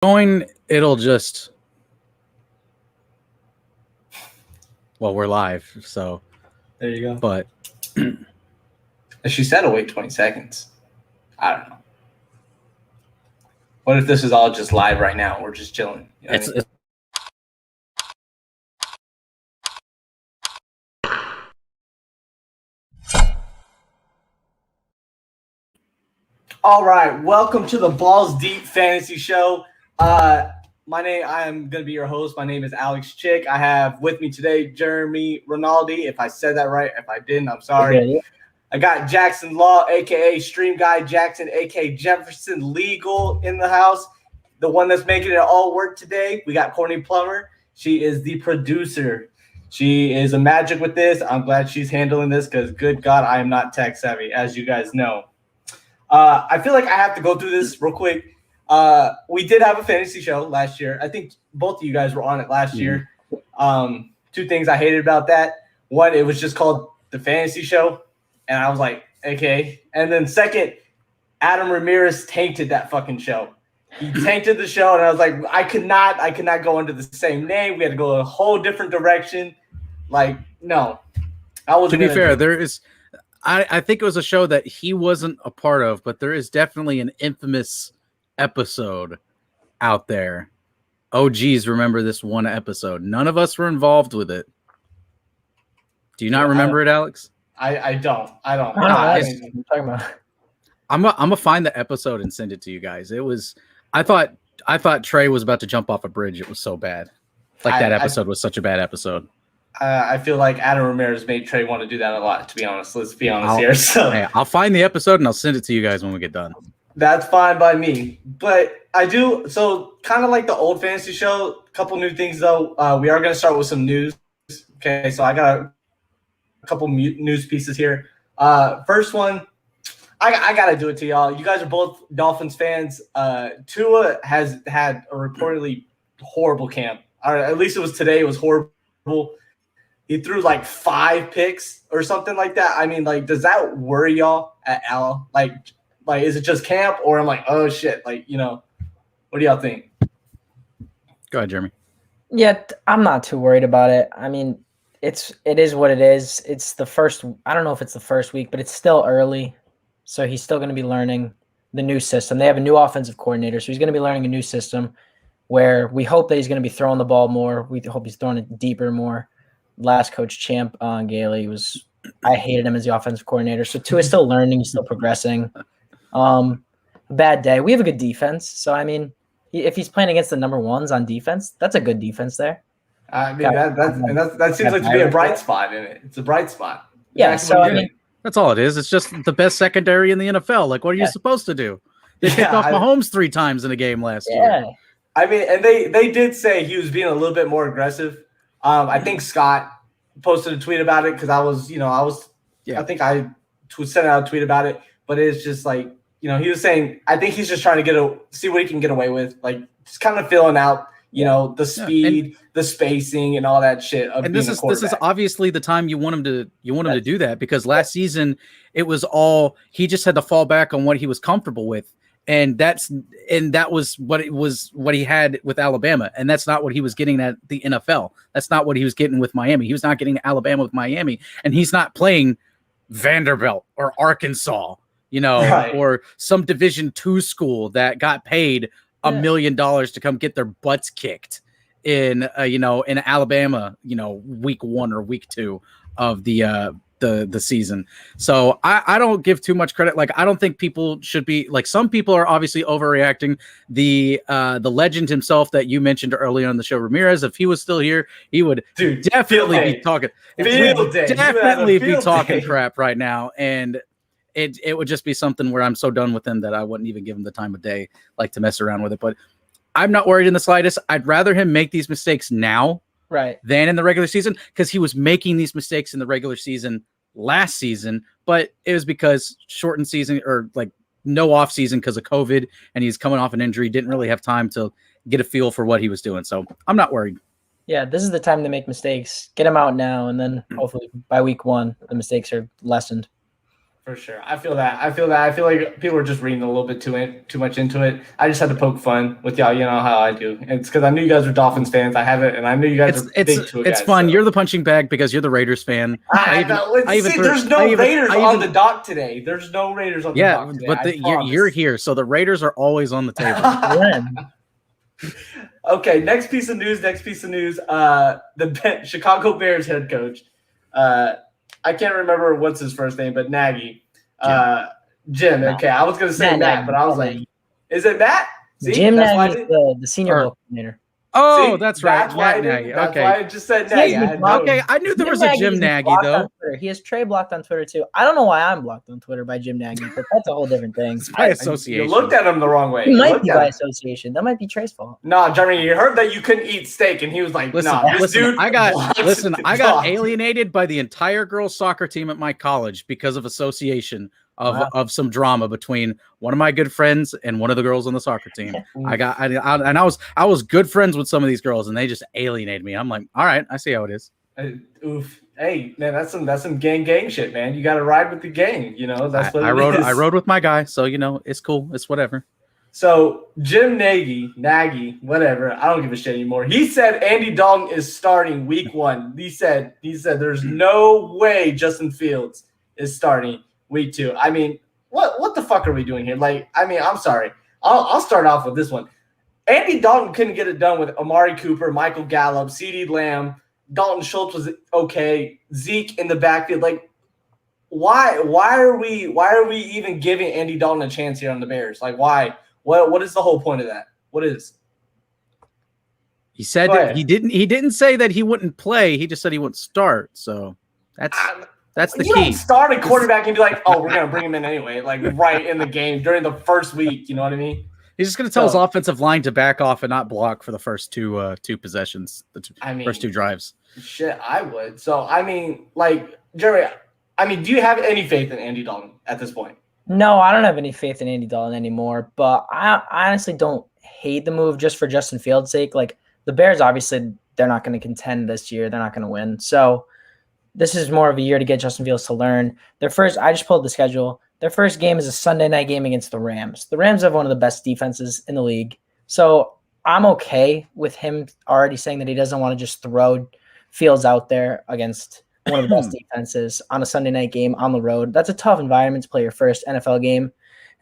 going, it'll just. Well, we're live, so. There you go. But. She said to wait 20 seconds. I don't know. What if this is all just live right now? We're just chilling. You know It's all right. Welcome to the Ballz Deep Fantasy Show. I am going to be your host. My name is Alex Chick. I have with me today Jeremy Rinaldi. If I said that right, if I didn't, I'm sorry. Okay, yeah. I got Jackson Law, a.k.a. Stream Guy Jackson, a.k.a. Jefferson Legal in the house. The one that's making it all work today. We got Courtney Plummer. She is the producer. She is a magic with this. I'm glad she's handling this because, good God, I am not tech savvy, as you guys know. I feel like I have to go through this real quick. We did have a fantasy show last year. I think both of you guys were on it last year. Two things I hated about that. One, it was just called the fantasy show. And I was like, okay. And then second, Adam Ramirez tainted that fucking show. He tainted the show, and I was like, I could not go under the same name. We had to go a whole different direction. Like, no. I wasn't. To be fair, there is I think it was a show that he wasn't a part of, but there is definitely an infamous episode out there. OGs remember this one episode. None of us were involved with it. Do you not remember it, Alex? I don't. I'm talking about. I'm gonna find the episode and send it to you guys. It was. I thought Trey was about to jump off a bridge. It was so bad. That episode was such a bad episode. I feel like Adam Ramirez made Trey want to do that a lot. To be honest, let's be honest here. So hey, I'll find the episode and I'll send it to you guys when we get done. That's fine by me. But I do so kind of like the old fantasy show. A couple new things though. We are gonna start with some news. Okay, so I got a couple news pieces here. First one, I got to do it to y'all. You guys are both Dolphins fans. Tua has had a reportedly horrible camp. Or at least it was today. It was horrible. He threw like 5 picks or something like that. I mean, like, does that worry y'all at all? Like, is it just camp, or I'm like, oh shit, like, what do y'all think? Go ahead, Jeremy. Yeah, I'm not too worried about it. I mean, it is what it is. It's the first. I don't know if it's the first week, but it's still early, so he's still going to be learning the new system. They have a new offensive coordinator, so he's going to be learning a new system where we hope that he's going to be throwing the ball more. We hope he's throwing it deeper more. Last coach, Champ Gailey, I hated him as the offensive coordinator. So Tua's still learning. He's still progressing. Bad day. We have a good defense. So, I mean, if he's playing against the number ones on defense, that's a good defense there. I mean, that seems like to be a bright spot in it. It's a bright spot. Yeah, so, I mean, that's all it is. It's just the best secondary in the NFL. Like, what are you supposed to do? They picked off Mahomes 3 times in a game last year. I mean, and they did say he was being a little bit more aggressive. I think Scott posted a tweet about it because I think I sent out a tweet about it, but it's just like, he was saying, I think he's just trying to see what he can get away with. Like, just kind of filling out, the speed, the spacing, and all that shit. And this is obviously the time you want him to do that, because last season it was all he just had to fall back on what he was comfortable with, and that was what he had with Alabama, and that's not what he was getting at the NFL. That's not what he was getting with Miami. He was not getting Alabama with Miami, and he's not playing Vanderbilt or Arkansas, right, or some Division II school that got paid $1 million to come get their butts kicked in Alabama, week 1 or week 2 of the season. So I don't give too much credit. Like, I don't think people should be like, some people are obviously overreacting. The legend himself that you mentioned earlier on the show, Ramirez, if he was still here, he would definitely be talking. Definitely be talking crap right now. And it would just be something where I'm so done with him that I wouldn't even give him the time of day, like, to mess around with it. But I'm not worried in the slightest. I'd rather him make these mistakes now, right, than in the regular season, because he was making these mistakes in the regular season last season, but it was because shortened season, or like no off season because of COVID, and he's coming off an injury, didn't really have time to get a feel for what he was doing. So I'm not worried. Yeah, this is the time to make mistakes. Get them out now, and then hopefully by week 1, the mistakes are lessened. For sure. I feel that. I feel like people are just reading a little bit too much into it. I just had to poke fun with y'all. You know how I do. It's because I knew you guys were Dolphins fans. I have it, and I knew you guys are big Tua guys. It's fun. So. You're the punching bag because you're the Raiders fan. There's no Raiders on the dock today. There's no Raiders on the dock today. Yeah, but you're here, so the Raiders are always on the table. Okay, next piece of news. The Chicago Bears head coach. I can't remember what's his first name, but Nagy. Jim. Okay, I was going to say Matt, but I was like, is it Matt? See, Jim Nagy, the senior ball coordinator. Oh, that's right. That's why I just said Nagy. I knew there was a Jim Nagy, though. He has Trey blocked on Twitter, too. I don't know why I'm blocked on Twitter by Jim Nagy, but that's a whole different thing. It's by association. You looked at him the wrong way. He might be by association. That might be Trey's fault. No, Jeremy, you heard that you couldn't eat steak, and he was like, I got alienated by the entire girls' soccer team at my college because of association. Of some drama between one of my good friends and one of the girls on the soccer team. I was good friends with some of these girls, and they just alienated me. I'm like, all right, I see how it is. Oof. Hey, man, that's some gang shit, man. You got to ride with the gang. You know, that's what I rode with my guy, so it's cool. It's whatever. So Jim Nagy, whatever. I don't give a shit anymore. He said Andy Dalton is starting week 1. He said there's no way Justin Fields is starting week 2. I mean, what the fuck are we doing here? Like, I mean, I'm sorry. I'll start off with this one. Andy Dalton couldn't get it done with Amari Cooper, Michael Gallup, CeeDee Lamb. Dalton Schultz was okay. Zeke in the backfield. Like, why are we even giving Andy Dalton a chance here on the Bears? Like, why? What is the whole point of that? What is? He said that he didn't say that he wouldn't play. He just said he wouldn't start. So that's the key. You don't start a quarterback and be like, oh, we're going to bring him in anyway, like right in the game during the first week. You know what I mean? He's just going to tell his offensive line to back off and not block for the first two possessions, first 2 drives. Shit, I would. So, I mean, like, Jerry, do you have any faith in Andy Dalton at this point? No, I don't have any faith in Andy Dalton anymore, but I honestly don't hate the move just for Justin Fields' sake. Like, the Bears, obviously, they're not going to contend this year. They're not going to win. So, this is more of a year to get Justin Fields to learn. I just pulled the schedule. Their first game is a Sunday night game against the Rams. The Rams have one of the best defenses in the league. So I'm okay with him already saying that he doesn't want to just throw Fields out there against one of the best defenses on a Sunday night game on the road. That's a tough environment to play your first NFL game.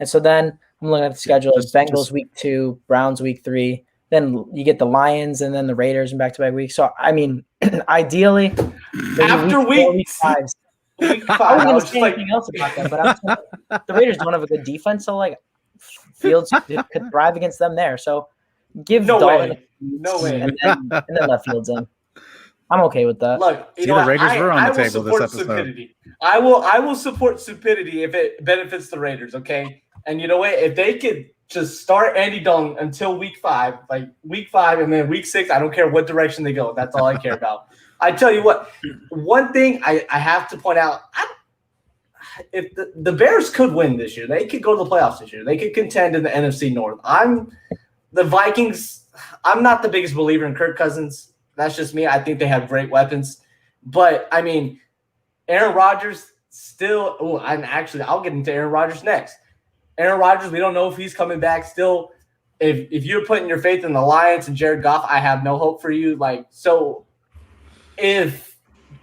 And so then I'm looking at the schedule. It's Bengals week 2, Browns week 3. Then you get the Lions and then the Raiders in back-to-back weeks. So, I mean, ideally, after week 5. I wasn't going to say anything else about that, but the Raiders don't have a good defense, so, like, Fields could thrive against them there. So, give Dalton no way. And then let Fields in. I'm okay with that. Look, the Raiders were on the table this episode. Stupidity. I will support stupidity if it benefits the Raiders, okay? And you know what? If they could just start Andy Dalton until week 5, and then week 6, I don't care what direction they go. That's all I care about. I tell you what, one thing I have to point out, if the Bears could win this year, they could go to the playoffs this year. They could contend in the NFC North. The Vikings, I'm not the biggest believer in Kirk Cousins. That's just me. I think they have great weapons. But, I mean, Aaron Rodgers still – I'll get into Aaron Rodgers next. Aaron Rodgers, we don't know if he's coming back still. If you're putting your faith in the Lions and Jared Goff, I have no hope for you. So if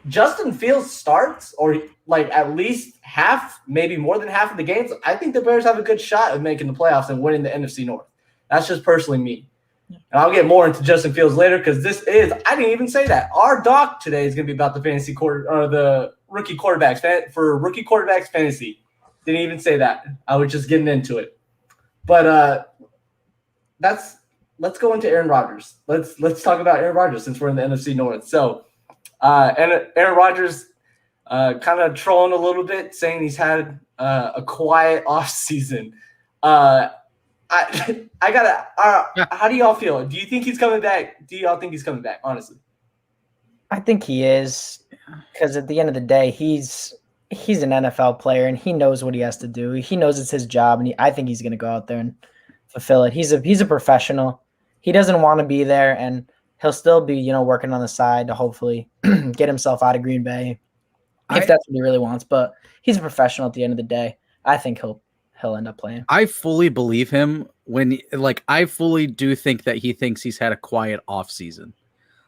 Justin Fields starts or at least half, maybe more than half of the games, I think the Bears have a good shot of making the playoffs and winning the NFC North. That's just personally me. And I'll get more into Justin Fields later because I didn't even say that. Our doc today is going to be about the rookie quarterbacks for rookie quarterbacks fantasy. Didn't even say that. I was just getting into it. But let's go into Aaron Rodgers. Let's talk about Aaron Rodgers since we're in the NFC North. So and Aaron Rodgers kind of trolling a little bit, saying he's had a quiet off season. How do y'all feel? Do you think he's coming back? Do y'all think he's coming back? Honestly, I think he is, because at the end of the day, he's an NFL player and he knows what he has to do. He knows it's his job, and I think he's going to go out there and fulfill it. He's a professional. He doesn't want to be there, and he'll still be, working on the side to hopefully get himself out of Green Bay if that's what he really wants. But he's a professional at the end of the day. I think he'll end up playing. I fully believe him I fully do think that he thinks he's had a quiet off season.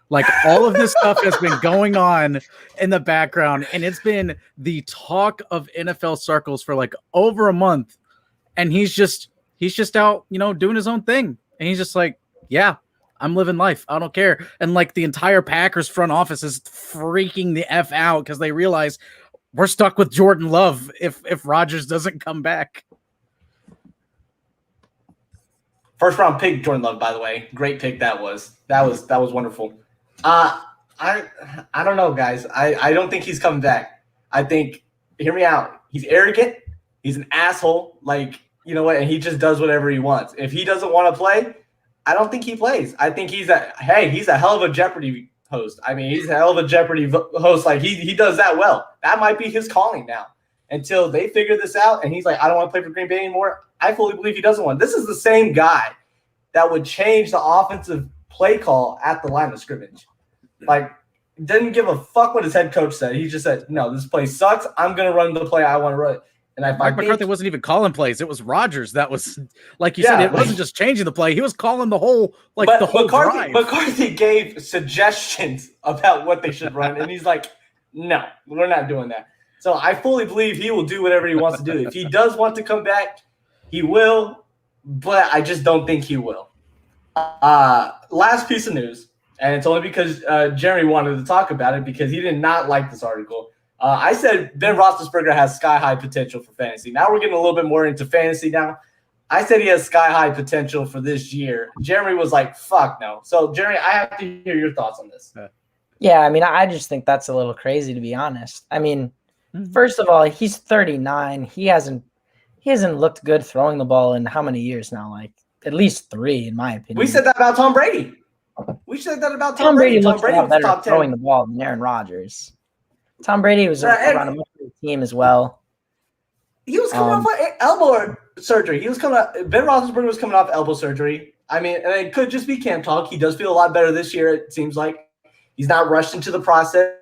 Like all of this stuff has been going on in the background, and it's been the talk of NFL circles for like over a month. And he's just out, doing his own thing. And he's just like, yeah, I'm living life. I don't care. And like the entire Packers front office is freaking the F out because they realize we're stuck with Jordan Love if Rodgers doesn't come back. First round pick, Jordan Love, by the way. Great pick that was. That was wonderful. I don't know, guys. I don't think he's coming back. I think, hear me out. He's arrogant. He's an asshole. Like, you know what? And he just does whatever he wants. If he doesn't want to play, I don't think he plays. I think he's a hell of a Jeopardy host. I mean, he's a hell of a Jeopardy host. Like he does that well. That might be his calling now. Until they figure this out, and he's like, I don't want to play for Green Bay anymore. I fully believe he doesn't want. This is the same guy that would change the offensive play call at the line of scrimmage. Like, didn't give a fuck what his head coach said. He just said, no, this play sucks. I'm going to run the play I want to run. And Mike McCarthy wasn't even calling plays. It was Rodgers that was, like you said, it wasn't just changing the play. He was calling the whole drive. McCarthy gave suggestions about what they should run, and he's like, no, we're not doing that. So I fully believe he will do whatever he wants to do. If he does want to come back, he will, but I just don't think he will. Last piece of news, and it's only because Jeremy wanted to talk about it because he did not like this article. I said Ben Roethlisberger has sky-high potential for fantasy. Now we're getting a little bit more into fantasy now. I said he has sky-high potential for this year. Jeremy was like, fuck no. So, Jeremy, I have to hear your thoughts on this. Yeah, I mean, I just think that's a little crazy, to be honest. I mean, first of all, he's 39. He hasn't looked good throwing the ball in how many years now? Like, at least 3, in my opinion. We said that about Tom Brady. Tom Brady looks a lot better throwing the ball than Aaron Rodgers. Tom Brady was around a much better team as well. He was coming off elbow surgery. Ben Roethlisberger was coming off elbow surgery. I mean, and it could just be camp talk. He does feel a lot better this year, it seems like. He's not rushed into the process.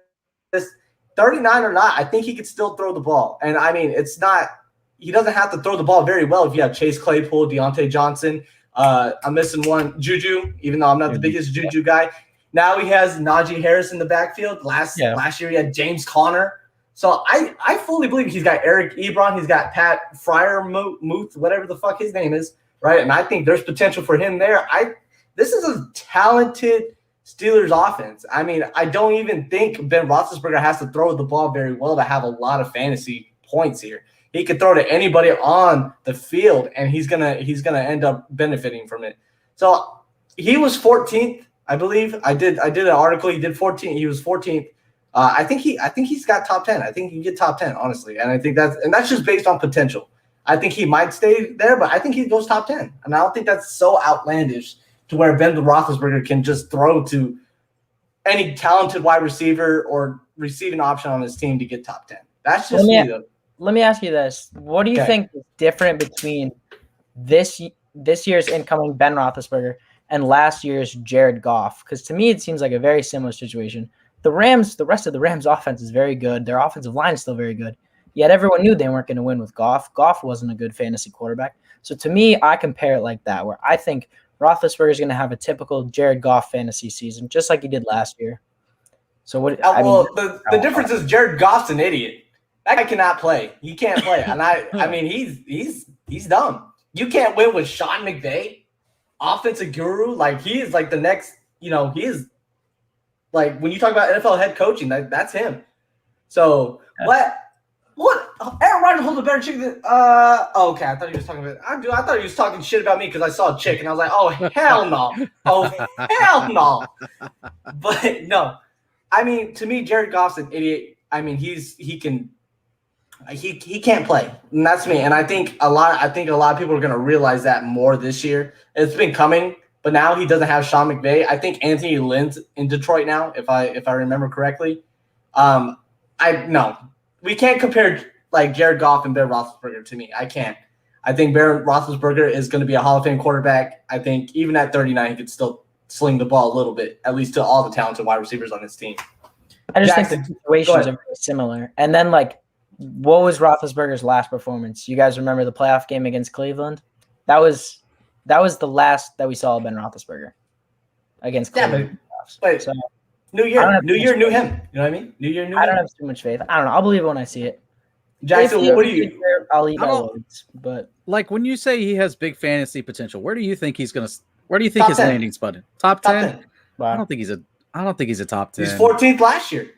39 or not, I think he could still throw the ball. And, I mean, he doesn't have to throw the ball very well if you have Chase Claypool, Deontay Johnson. I'm missing one, Juju, even though I'm not the biggest Juju guy. Now he has Najee Harris in the backfield. Last year he had James Conner. So I fully believe he's got Eric Ebron. He's got Pat Freiermuth, whatever the fuck his name is, right? And I think there's potential for him there. This is a talented Steelers offense. I mean, I don't even think Ben Roethlisberger has to throw the ball very well to have a lot of fantasy points here. He could throw to anybody on the field, and he's gonna end up benefiting from it. So he was 14th. I believe I did an article. He did 14. He was 14th. I think he's got top 10. I think he can get top 10, honestly. And I think that's just based on potential. I think he might stay there, but I think he goes top 10. And I don't think that's so outlandish to where Ben Roethlisberger can just throw to any talented wide receiver or receiving option on his team to get top 10. That's just me, though. Let me ask you this. What do you think is different between this year's incoming Ben Roethlisberger and last year's Jared Goff? Because to me, it seems like a very similar situation. The rest of the Rams offense is very good. Their offensive line is still very good. Yet everyone knew they weren't going to win with Goff. Goff wasn't a good fantasy quarterback. So to me, I compare it like that, where I think Roethlisberger is going to have a typical Jared Goff fantasy season, just like he did last year. So the difference is Jared Goff's an idiot. That guy cannot play. He can't play. And I mean, he's dumb. You can't win with Sean McVay, offensive guru. Like, he is like the next, he is like, when you talk about NFL head coaching, that's him. So what Aaron Rodgers holds a better chick than okay, I thought he was talking about I thought he was talking shit about me because I saw a chick and I was like, oh hell no. Oh hell no. But no. I mean, to me, Jared Goff's an idiot. I mean, he can't play. And that's me. And I think a lot of people are gonna realize that more this year. It's been coming, but now he doesn't have Sean McVay. I think Anthony Lynn's in Detroit now, if I remember correctly. We can't compare like Jared Goff and Ben Roethlisberger to me. I can't. I think Ben Roethlisberger is going to be a Hall of Fame quarterback. I think even at 39, he could still sling the ball a little bit, at least to all the talented wide receivers on his team. I just think Jackson, the go situations ahead. are very similar. And then, like, what was Roethlisberger's last performance? You guys remember the playoff game against Cleveland? That was the last that we saw of Ben Roethlisberger against Cleveland. But So New I don't year, have new too year, much new faith. him. You know what I mean? New year, new I don't him. have too much faith. I don't know. I'll believe it when I see it. Jackson, If what do he you? is there, I'll eat I my don't- words. But Like when you say he has big fantasy potential, where do you think he's gonna? Where do you think Top his 10. landing spot? Top Top 10? 10. wow. I don't think he's a top 10. He's 14th last year.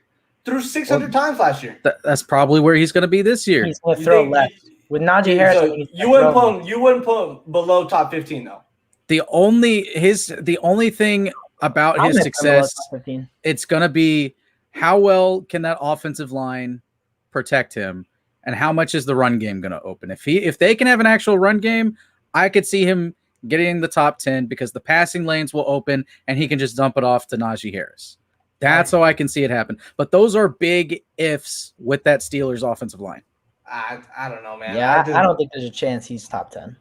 Threw 600 times last year. That's probably where he's gonna be this year. He's going to You throw think- left. With Najee Harris, I So think he's you gonna wouldn't throw put him below top 15 though. The only thing about I'm his gonna put him below success, top 15. it's gonna be how well can that offensive line protect him, and how much is the run game gonna open. If they can have an actual run game, I could see him getting in the top 10 because the passing lanes will open and he can just dump it off to Najee Harris. That's how I can see it happen. But those are big ifs with that Steelers offensive line. I don't know, man. Yeah, I don't think there's a chance he's top 10.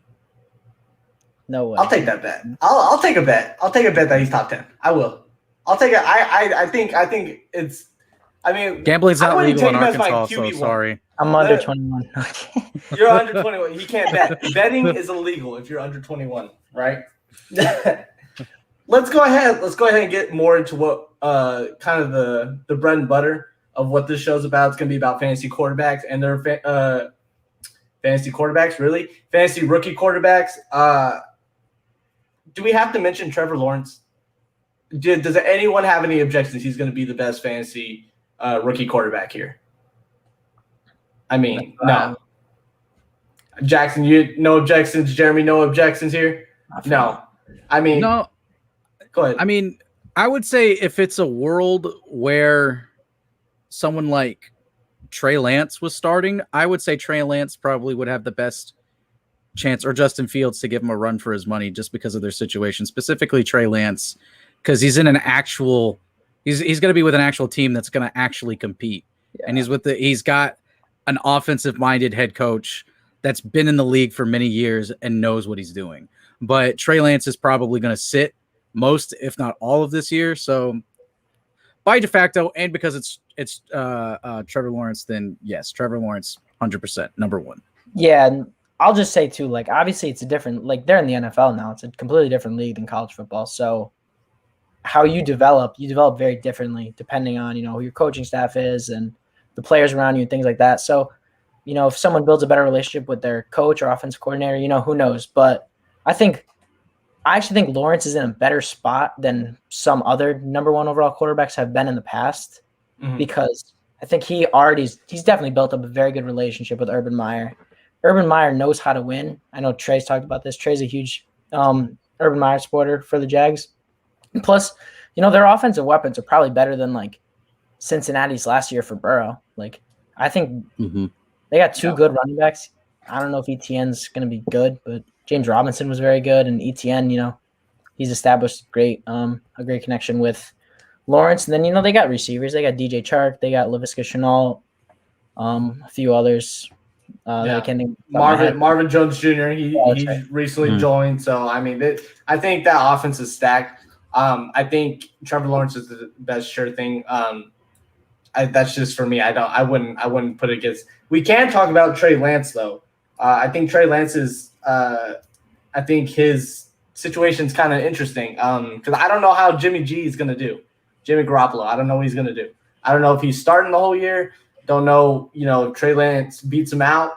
No way. I'll take that bet. I'll take a bet. I'll take a bet that he's top 10. I will. I'll take it. I think it's. I mean, Gambling's I not wouldn't legal in take him as my Arkansas, so QB1. sorry. I'm under 21. You're under 21. He can't bet. Betting is illegal if you're under 21, right? Let's go ahead and get more into what kind of the bread and butter of what this show's about. It's going to be about fantasy quarterbacks and their fantasy quarterbacks, really. Fantasy rookie quarterbacks. Do we have to mention Trevor Lawrence? Does anyone have any objections? He's going to be the best fantasy rookie quarterback here. I mean, no. Jackson, no objections. Jeremy, no objections here. No. I mean, No. Go ahead. I mean, I would say if it's a world where someone like Trey Lance was starting, I would say Trey Lance probably would have the best chance, or Justin Fields, to give him a run for his money just because of their situation, specifically Trey Lance, because he's in an actual he's going to be with an actual team that's going to actually compete. Yeah. And he's got an offensive minded head coach that's been in the league for many years and knows what he's doing. But Trey Lance is probably going to sit most, if not all, of this year. So by de facto, and because it's Trevor Lawrence, then yes, Trevor Lawrence, 100% number one. Yeah, and I'll just say too, like, obviously it's a different, like, they're in the NFL now. It's a completely different league than college football. So how you develop very differently depending on, who your coaching staff is and the players around you and things like that. So, if someone builds a better relationship with their coach or offensive coordinator, who knows? But I actually think Lawrence is in a better spot than some other number one overall quarterbacks have been in the past, because I think he's definitely built up a very good relationship with Urban Meyer. Urban Meyer knows how to win. I know Trey's talked about this. Trey's a huge Urban Meyer supporter for the Jags. Plus, their offensive weapons are probably better than like Cincinnati's last year for Burrow. Like, I think they got two good running backs. I don't know if ETN's going to be good, but James Robinson was very good, and ETN, he's established a great connection with Lawrence. And then, they got receivers. They got DJ Chark. They got Laviska Shenault, a few others. Marvin Jones Jr. He recently joined. So, I mean, I think that offense is stacked. I think Trevor Lawrence is the best sure thing. That's just for me. I wouldn't put it against. We can talk about Trey Lance though. I think Trey Lance is. I think his situation is kind of interesting because I don't know how Jimmy G is going to do. Jimmy Garoppolo. I don't know what he's going to do. I don't know if he's starting the whole year. Don't know. If Trey Lance beats him out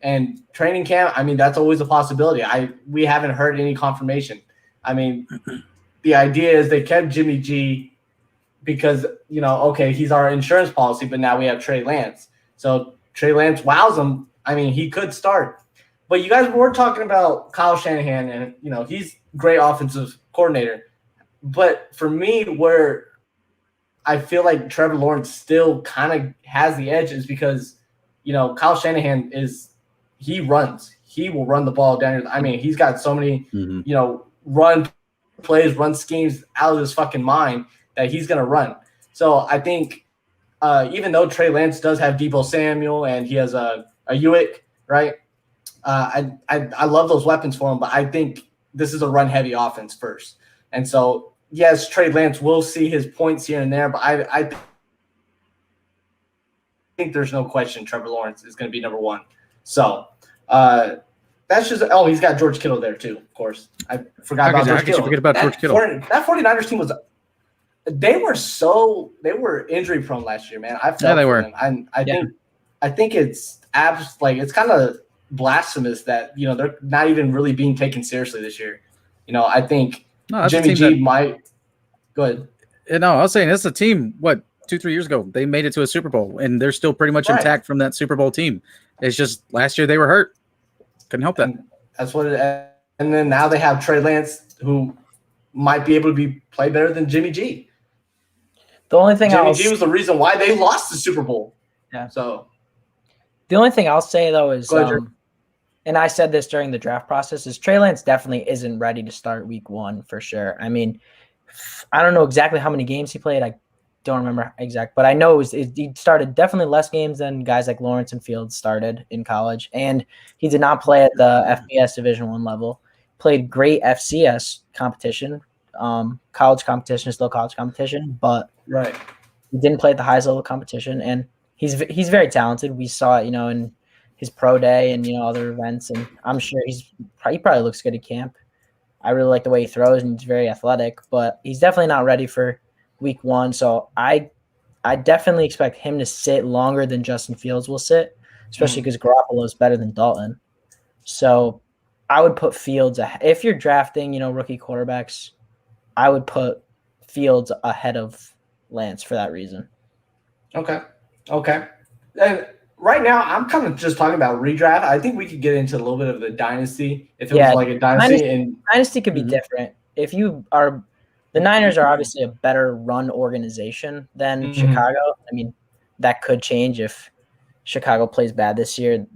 and training camp. I mean, that's always a possibility. We haven't heard any confirmation. I mean, the idea is they kept Jimmy G because, okay, he's our insurance policy, but now we have Trey Lance. So Trey Lance wows him. I mean, he could start. But you guys were talking about Kyle Shanahan, and, he's great offensive coordinator. But for me, where I feel like Trevor Lawrence still kind of has the edge is because, Kyle Shanahan he runs. He will run the ball down. I mean, he's got so many, run plays, run schemes out of his fucking mind that he's going to run. So I think even though Trey Lance does have Deebo Samuel and he has a Hewitt, right? I love those weapons for him, but I think this is a run-heavy offense first. And so, yes, Trey Lance will see his points here and there, but I think there's no question Trevor Lawrence is going to be number one. So that's just – he's got George Kittle there too, of course. I forgot about George Kittle. Forget about George Kittle. That 49ers team was – they were injury prone last year, man. They were. And I think it's it's kind of blasphemous that, they're not even really being taken seriously this year. I think Jimmy G might – go ahead. No, I was saying it's a team, 2-3 years ago, they made it to a Super Bowl, and they're still pretty much intact from that Super Bowl team. It's just last year they were hurt. Couldn't help that. And that's what and then now they have Trey Lance, who might be able to play better than Jimmy G. The only thing Jimmy G was the reason why they lost the Super Bowl. Yeah. So the only thing I'll say though is and I said this during the draft process, is Trey Lance definitely isn't ready to start week 1 for sure. I mean, I don't know exactly how many games he played. I don't remember exact, but I know he started definitely less games than guys like Lawrence and Fields started in college, and he did not play at the FBS Division I level. Played great FCS competition, college competition is still college competition, but he didn't play at the highest level competition, and he's very talented. We saw it, in his pro day and other events, and I'm sure he probably looks good at camp. I really like the way he throws, and he's very athletic, but he's definitely not ready for week 1. So I definitely expect him to sit longer than Justin Fields will sit, especially because Garoppolo is better than Dalton. So I would put Fields if you're drafting, rookie quarterbacks, I would put Fields ahead of Lance for that reason. Okay. And right now, I'm kind of just talking about redraft. I think we could get into a little bit of the dynasty if it was like a dynasty. Dynasty could be different. If you are – the Niners are obviously a better run organization than Chicago. I mean, that could change if Chicago plays bad this year.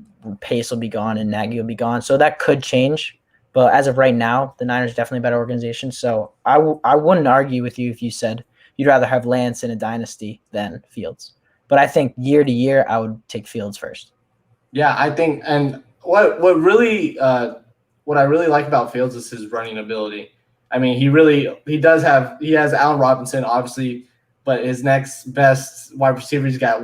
Pace will be gone and Nagy will be gone. So that could change. But as of right now, the Niners are definitely a better organization. So I wouldn't argue with you if you said you'd rather have Lance in a dynasty than Fields. But I think year to year, I would take Fields first. Yeah, I think, and what I really like about Fields is his running ability. I mean, he has Allen Robinson, obviously, but his next best wide receiver, he's got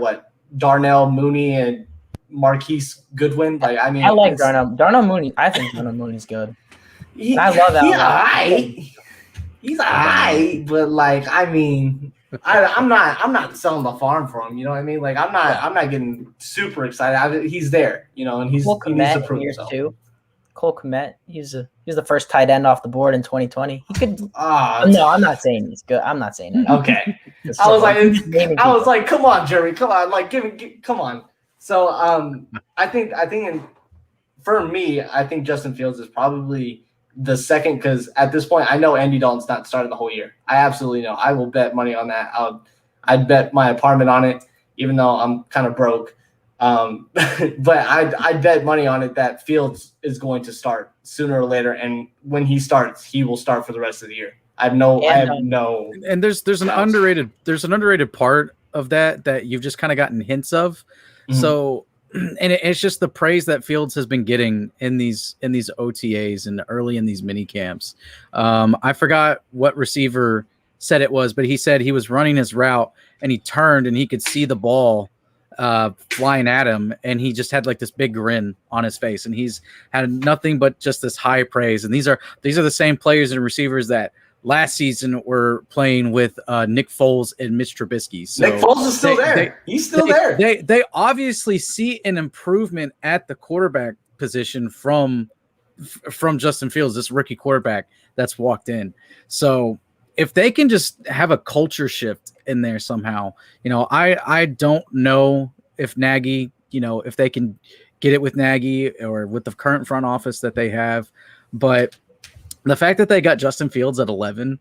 Darnell Mooney and Marquise Goodwin. I like Darnell Mooney. I think Darnell Mooney's good. I love that. He's all right, but I'm not selling the farm for him. You know what I mean? I'm not getting super excited. He's there, and he needs to prove himself. Too. Cole Kmet, he's the first tight end off the board in 2020. He could. No, I'm not saying he's good. I'm not saying that. Okay. I was like, come on, Jeremy, come on, come on. So I think for me, I think Justin Fields is probably the second, because at this point, I know Andy Dalton's not starting the whole year. I absolutely know. I will bet money on that. I'd bet my apartment on it, even though I'm kind of broke. But I bet money on it that Fields is going to start sooner or later, and when he starts, he will start for the rest of the year. I have no. And there's an underrated part of that you've just kind of gotten hints of. Mm-hmm. So, and it's just the praise that Fields has been getting in these OTAs and early in these mini camps. I forgot what receiver said it was, but he said he was running his route and he turned and he could see the ball flying at him, and he just had this big grin on his face, and he's had nothing but just this high praise. And these are the same players and receivers that last season were playing with Nick Foles and Mitch Trubisky. So Nick Foles is still there. He's still there. They obviously see an improvement at the quarterback position from Justin Fields, this rookie quarterback that's walked in. So if they can just have a culture shift in there somehow, I don't know if Nagy, if they can get it with Nagy or with the current front office that they have, but the fact that they got Justin Fields at 11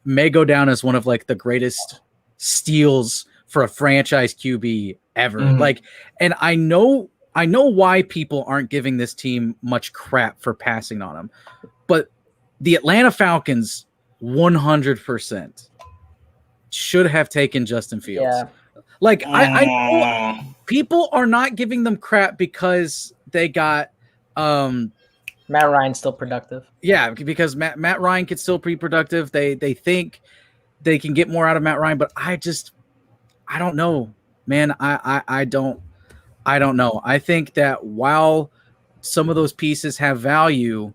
may go down as one of the greatest steals for a franchise QB ever. Mm-hmm. And I know why people aren't giving this team much crap for passing on him, but the Atlanta Falcons 100% should have taken Justin Fields. Yeah. I know people are not giving them crap because they got Matt Ryan's still productive. Yeah, because Matt Ryan could still be productive. They think they can get more out of Matt Ryan, but I don't know. Man, I don't know. I think that while some of those pieces have value,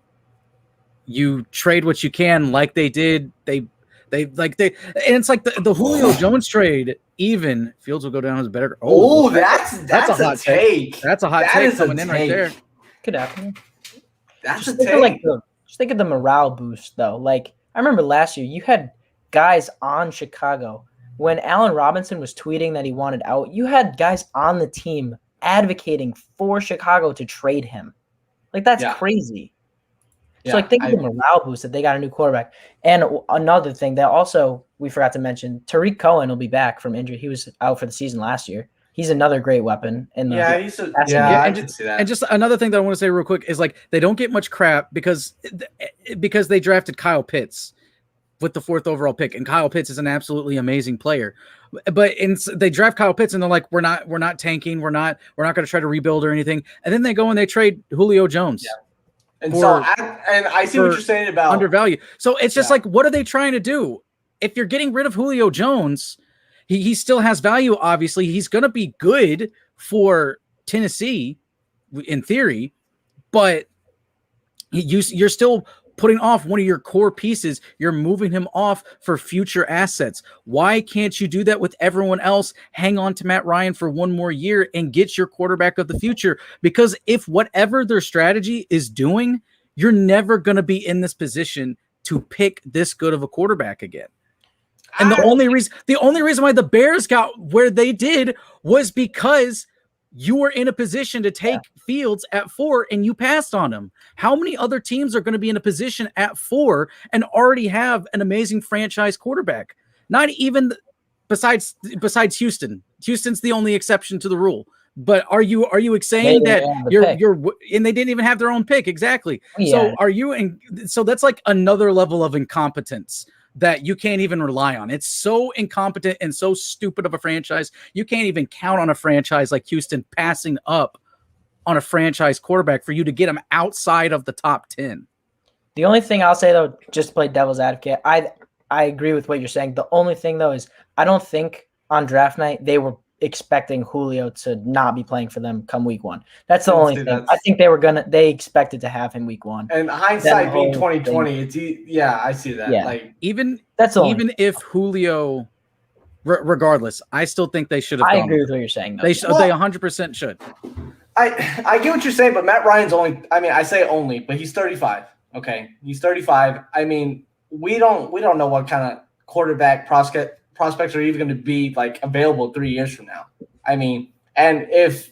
you trade what you can, like they did. And it's like the Julio Jones trade. Even Fields will go down as a better. Oh, that's a hot take. That's a hot take coming in right there. Could happen. That's just a take. Just think of the morale boost, though. Like, I remember last year, you had guys on Chicago. When Allen Robinson was tweeting that he wanted out, you had guys on the team advocating for Chicago to trade him. Like, that's crazy. So, like, think of the morale boost that they got a new quarterback. And another thing that also we forgot to mention, Tariq Cohen will be back from injury. He was out for the season last year. He's another great weapon. I can see that. And just another thing that I want to say real quick is, like, they don't get much crap because they drafted Kyle Pitts with the 4th overall pick, and Kyle Pitts is an absolutely amazing player. But they draft Kyle Pitts and they're like, we're not tanking, we're not going to try to rebuild or anything. And then they go and they trade Julio Jones. Yeah. And I see what you're saying about undervalue. So it's just like, what are they trying to do? If you're getting rid of Julio Jones, he still has value. Obviously, he's going to be good for Tennessee in theory, but you're still putting off one of your core pieces. You're moving him off for future assets. Why can't you do that with everyone else? Hang on to Matt Ryan for one more year and get your quarterback of the future. Because if whatever their strategy is doing, you're never going to be in this position to pick this good of a quarterback again. And the only reason why the Bears got where they did was because you were in a position to take Fields at 4 and you passed on him. How many other teams are going to be in a position at 4 and already have an amazing franchise quarterback? Not even besides Houston. Houston's the only exception to the rule. But are you saying that you're and they didn't even have their own pick? Exactly. Yeah. So that's like another level of incompetence that you can't even rely on. It's so incompetent and so stupid of a franchise. You can't even count on a franchise like Houston passing up on a franchise quarterback for you to get him outside of the top 10. The only thing I'll say, though, just to play devil's advocate, I agree with what you're saying. The only thing, though, is I don't think on draft night they were expecting Julio to not be playing for them come week 1. That's the only thing. I think they expected to have him week 1. And hindsight being 2020, I see that. Yeah. Like even if Julio, regardless, I still think they should have. I agree with what you're saying. Though. They 100% should. I get what you're saying, but Matt Ryan's only. I mean, I say only, but he's 35. Okay, he's 35. I mean, we don't know what kind of quarterback prospects are even going to be like available 3 years from now. I mean, and if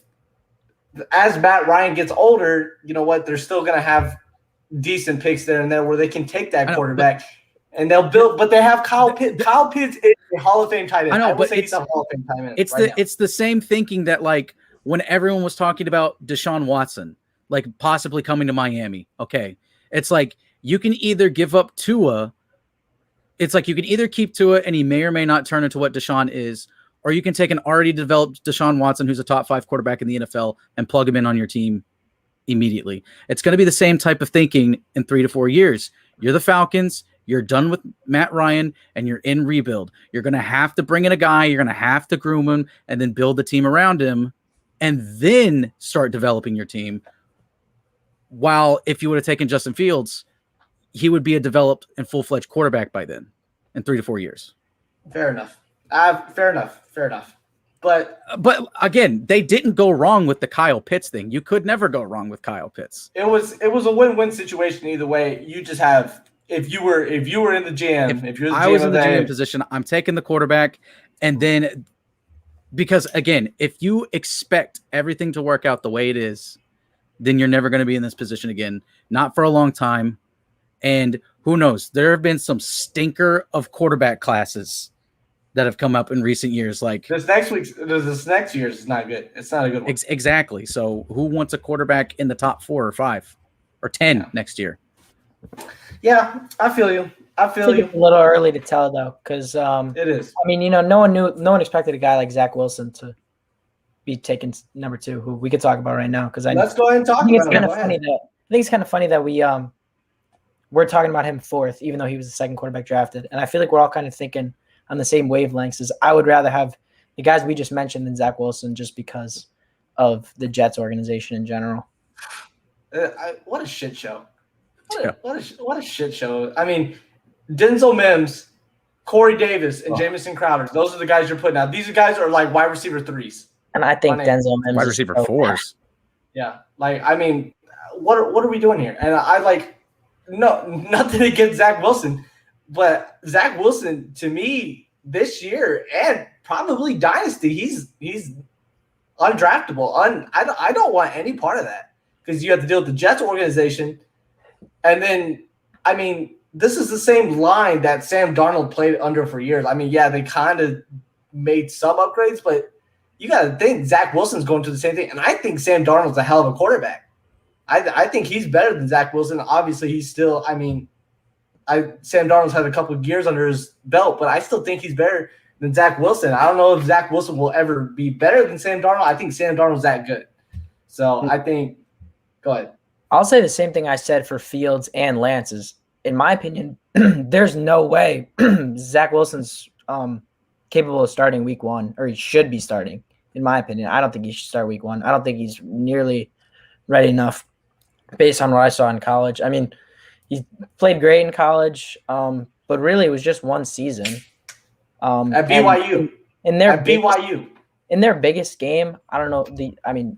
as Matt Ryan gets older, you know what, they're still going to have decent picks there and there where they can take that quarterback and they'll build. But they have Kyle Pitts. Kyle Pitts is a Hall of Fame tight end. I know, but he's a Hall of Fame tight end. It's the same thinking that, like, when everyone was talking about Deshaun Watson, like possibly coming to Miami. Okay, it's like you can either give up Tua. It's like you can either keep Tua and he may or may not turn into what Deshaun is, or you can take an already developed Deshaun Watson who's a top 5 quarterback in the NFL and plug him in on your team immediately. It's going to be the same type of thinking in 3 to 4 years. You're the Falcons. You're done with Matt Ryan and you're in rebuild. You're going to have to bring in a guy. You're going to have to groom him and then build the team around him and then start developing your team. While if you would have taken Justin Fields, he would be a developed and full-fledged quarterback by then in 3 to 4 years. Fair enough. Fair enough. But again, they didn't go wrong with the Kyle Pitts thing. You could never go wrong with Kyle Pitts. It was a win-win situation either way. You just have if you were in the GM, if you're the GM, I was in the GM position, I'm taking the quarterback, and then because again, if you expect everything to work out the way it is, then you're never going to be in this position again. Not for a long time. And who knows? There have been some stinker of quarterback classes that have come up in recent years. Like this next year's is not good. It's not a good one. Exactly. So who wants a quarterback in the top 4 or 5 or 10 next year? Yeah, I feel you. It's a little early to tell though, because it is. I mean, no one expected a guy like Zach Wilson to be taken number 2, who we could talk about right now. Because let's go ahead and talk about it. I think it's kind of funny that we're talking about him 4th, even though he was the 2nd quarterback drafted. And I feel like we're all kind of thinking on the same wavelengths. As I would rather have the guys we just mentioned than Zach Wilson just because of the Jets organization in general. What a shit show. What a shit show. I mean, Denzel Mims, Corey Davis, and Jamison Crowder. Those are the guys you're putting out. These guys are like wide receiver 3s. And I think Denzel Mims wide receiver 4s. Yeah. Like, I mean, what are we doing here? And I like nothing against Zach Wilson, but Zach Wilson to me this year and probably dynasty, he's undraftable. I don't want any part of that because you have to deal with the Jets organization. And then, I mean, this is the same line that Sam Darnold played under for years. I mean, yeah, they kind of made some upgrades, but you got to think Zach Wilson's going through the same thing. And I think Sam Darnold's a hell of a quarterback. I think he's better than Zach Wilson. Obviously, he's still, I mean, Sam Darnold's had a couple of years under his belt, but I still think he's better than Zach Wilson. I don't know if Zach Wilson will ever be better than Sam Darnold. I think Sam Darnold's that good. So I think – go ahead. I'll say the same thing I said for Fields and Lance is, in my opinion, there's no way Zach Wilson's capable of starting week 1, or he should be starting, in my opinion. I don't think he should start week 1. I don't think he's nearly ready enough based on what I saw in college. I mean, he played great in college, but really it was just one season. At BYU. In their biggest game, I don't know.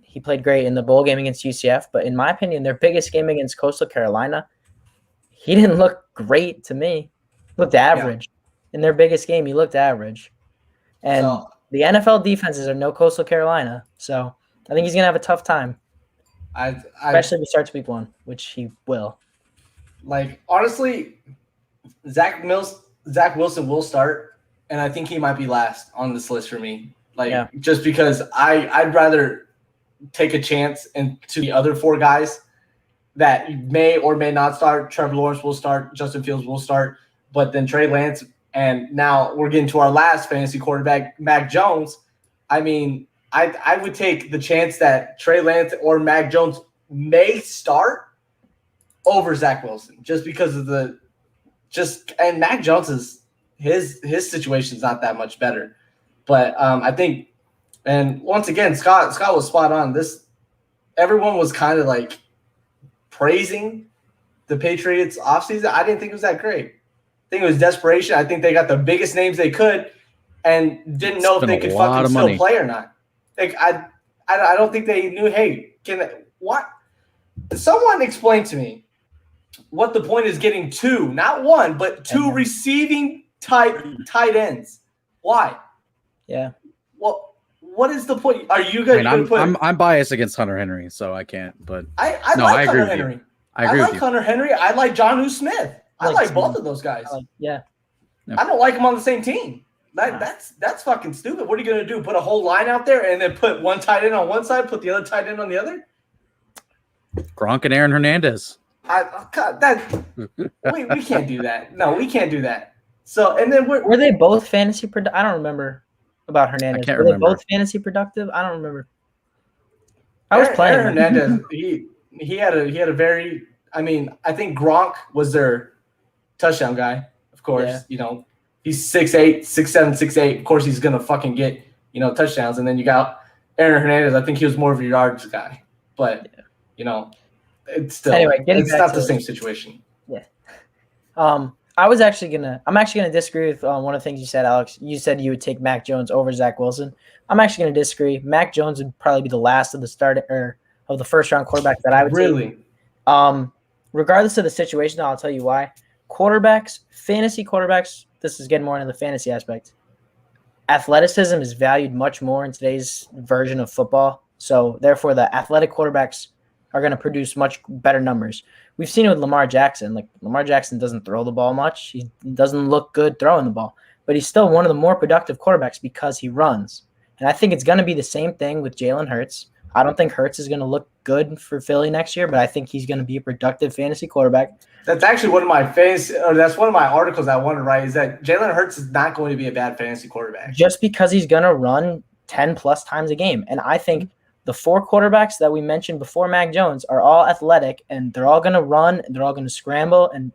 He played great in the bowl game against UCF, but in my opinion, their biggest game against Coastal Carolina, he didn't look great to me. He looked average. Yeah. In their biggest game, he looked average. And the NFL defenses are no Coastal Carolina, so I think he's going to have a tough time, especially if he starts week 1, which he will. Like, honestly, Zach Wilson will start, and I think he might be last on this list for me. Just because I'd rather take a chance to the other 4 guys that may or may not start. Trevor Lawrence will start. Justin Fields will start. But then Trey Lance, and now we're getting to our last fantasy quarterback, Mac Jones. I mean, I would take the chance that Trey Lance or Mac Jones may start over Zach Wilson just because of and Mac Jones is his situation is not that much better. But I think, and once again, Scott was spot on. Everyone was kind of like praising the Patriots offseason. I didn't think it was that great. I think it was desperation. I think they got the biggest names they could and didn't know if they could fucking still play or not. Like I don't think they knew. Hey, what? Someone explain to me what the point is getting 2, not 1, but 2 receiving tight ends. Why? Yeah. Well, what is the point? Are you going to put? I'm biased against Hunter Henry, so I can't. But I like Hunter Henry. I like Hunter Henry. I like Jonnu Smith. I like both of those guys. Yeah. I don't like them on the same team. That's fucking stupid. What are you going to do? Put a whole line out there and then put one tight end on one side, put the other tight end on the other? Gronk and Aaron Hernandez. We can't do that. No, we can't do that. So, and then were they both fantasy productive? I don't remember about Hernandez. Were they both fantasy productive? I don't remember. I was playing Aaron Hernandez. He had a very. I mean, I think Gronk was their touchdown guy. Of course, he's 6'8", 6'7", 6'8". Of course, he's gonna fucking get touchdowns. And then you got Aaron Hernandez. I think he was more of a yards guy, but it's still it's not the same situation. Yeah. I'm actually gonna disagree with one of the things you said, Alex. You said you would take Mac Jones over Zach Wilson. I'm actually gonna disagree. Mac Jones would probably be the last of the first round quarterbacks that I would really take. Regardless of the situation, I'll tell you why. Fantasy quarterbacks, this is getting more into the fantasy aspect. Athleticism is valued much more in today's version of football. So therefore the athletic quarterbacks are going to produce much better numbers. We've seen it with Lamar Jackson. Like, Lamar Jackson doesn't throw the ball much. He doesn't look good throwing the ball, but he's still one of the more productive quarterbacks because he runs. And I think it's going to be the same thing with Jalen Hurts. I don't think Hurts is going to look good for Philly next year, but I think he's going to be a productive fantasy quarterback. That's actually one of my that's one of my articles I want to write, is that Jalen Hurts is not going to be a bad fantasy quarterback. Just because he's going to run 10 plus times a game. And I think the 4 quarterbacks that we mentioned before Mac Jones are all athletic, and they're all going to run, and they're all going to scramble, and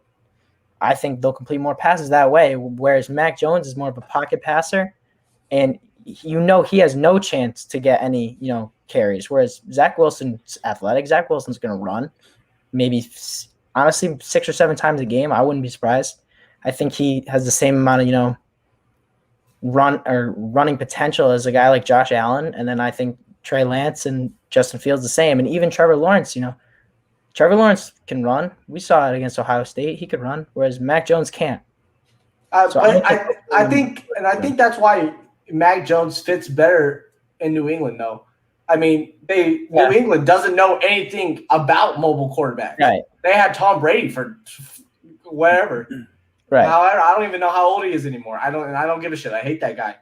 I think they'll complete more passes that way, whereas Mac Jones is more of a pocket passer, and he has no chance to get any, carries. Whereas Zach Wilson's athletic. Zach Wilson's going to run maybe, honestly, 6 or 7 times a game. I wouldn't be surprised. I think he has the same amount of, running potential as a guy like Josh Allen. And then I think Trey Lance and Justin Fields the same. And even Trevor Lawrence, Trevor Lawrence can run. We saw it against Ohio State. He could run, whereas Mac Jones can't. So I think that's why Mac Jones fits better in New England, though. I mean, New England doesn't know anything about mobile quarterbacks. Right. They had Tom Brady for whatever. Right. However, I don't even know how old he is anymore. I don't give a shit. I hate that guy.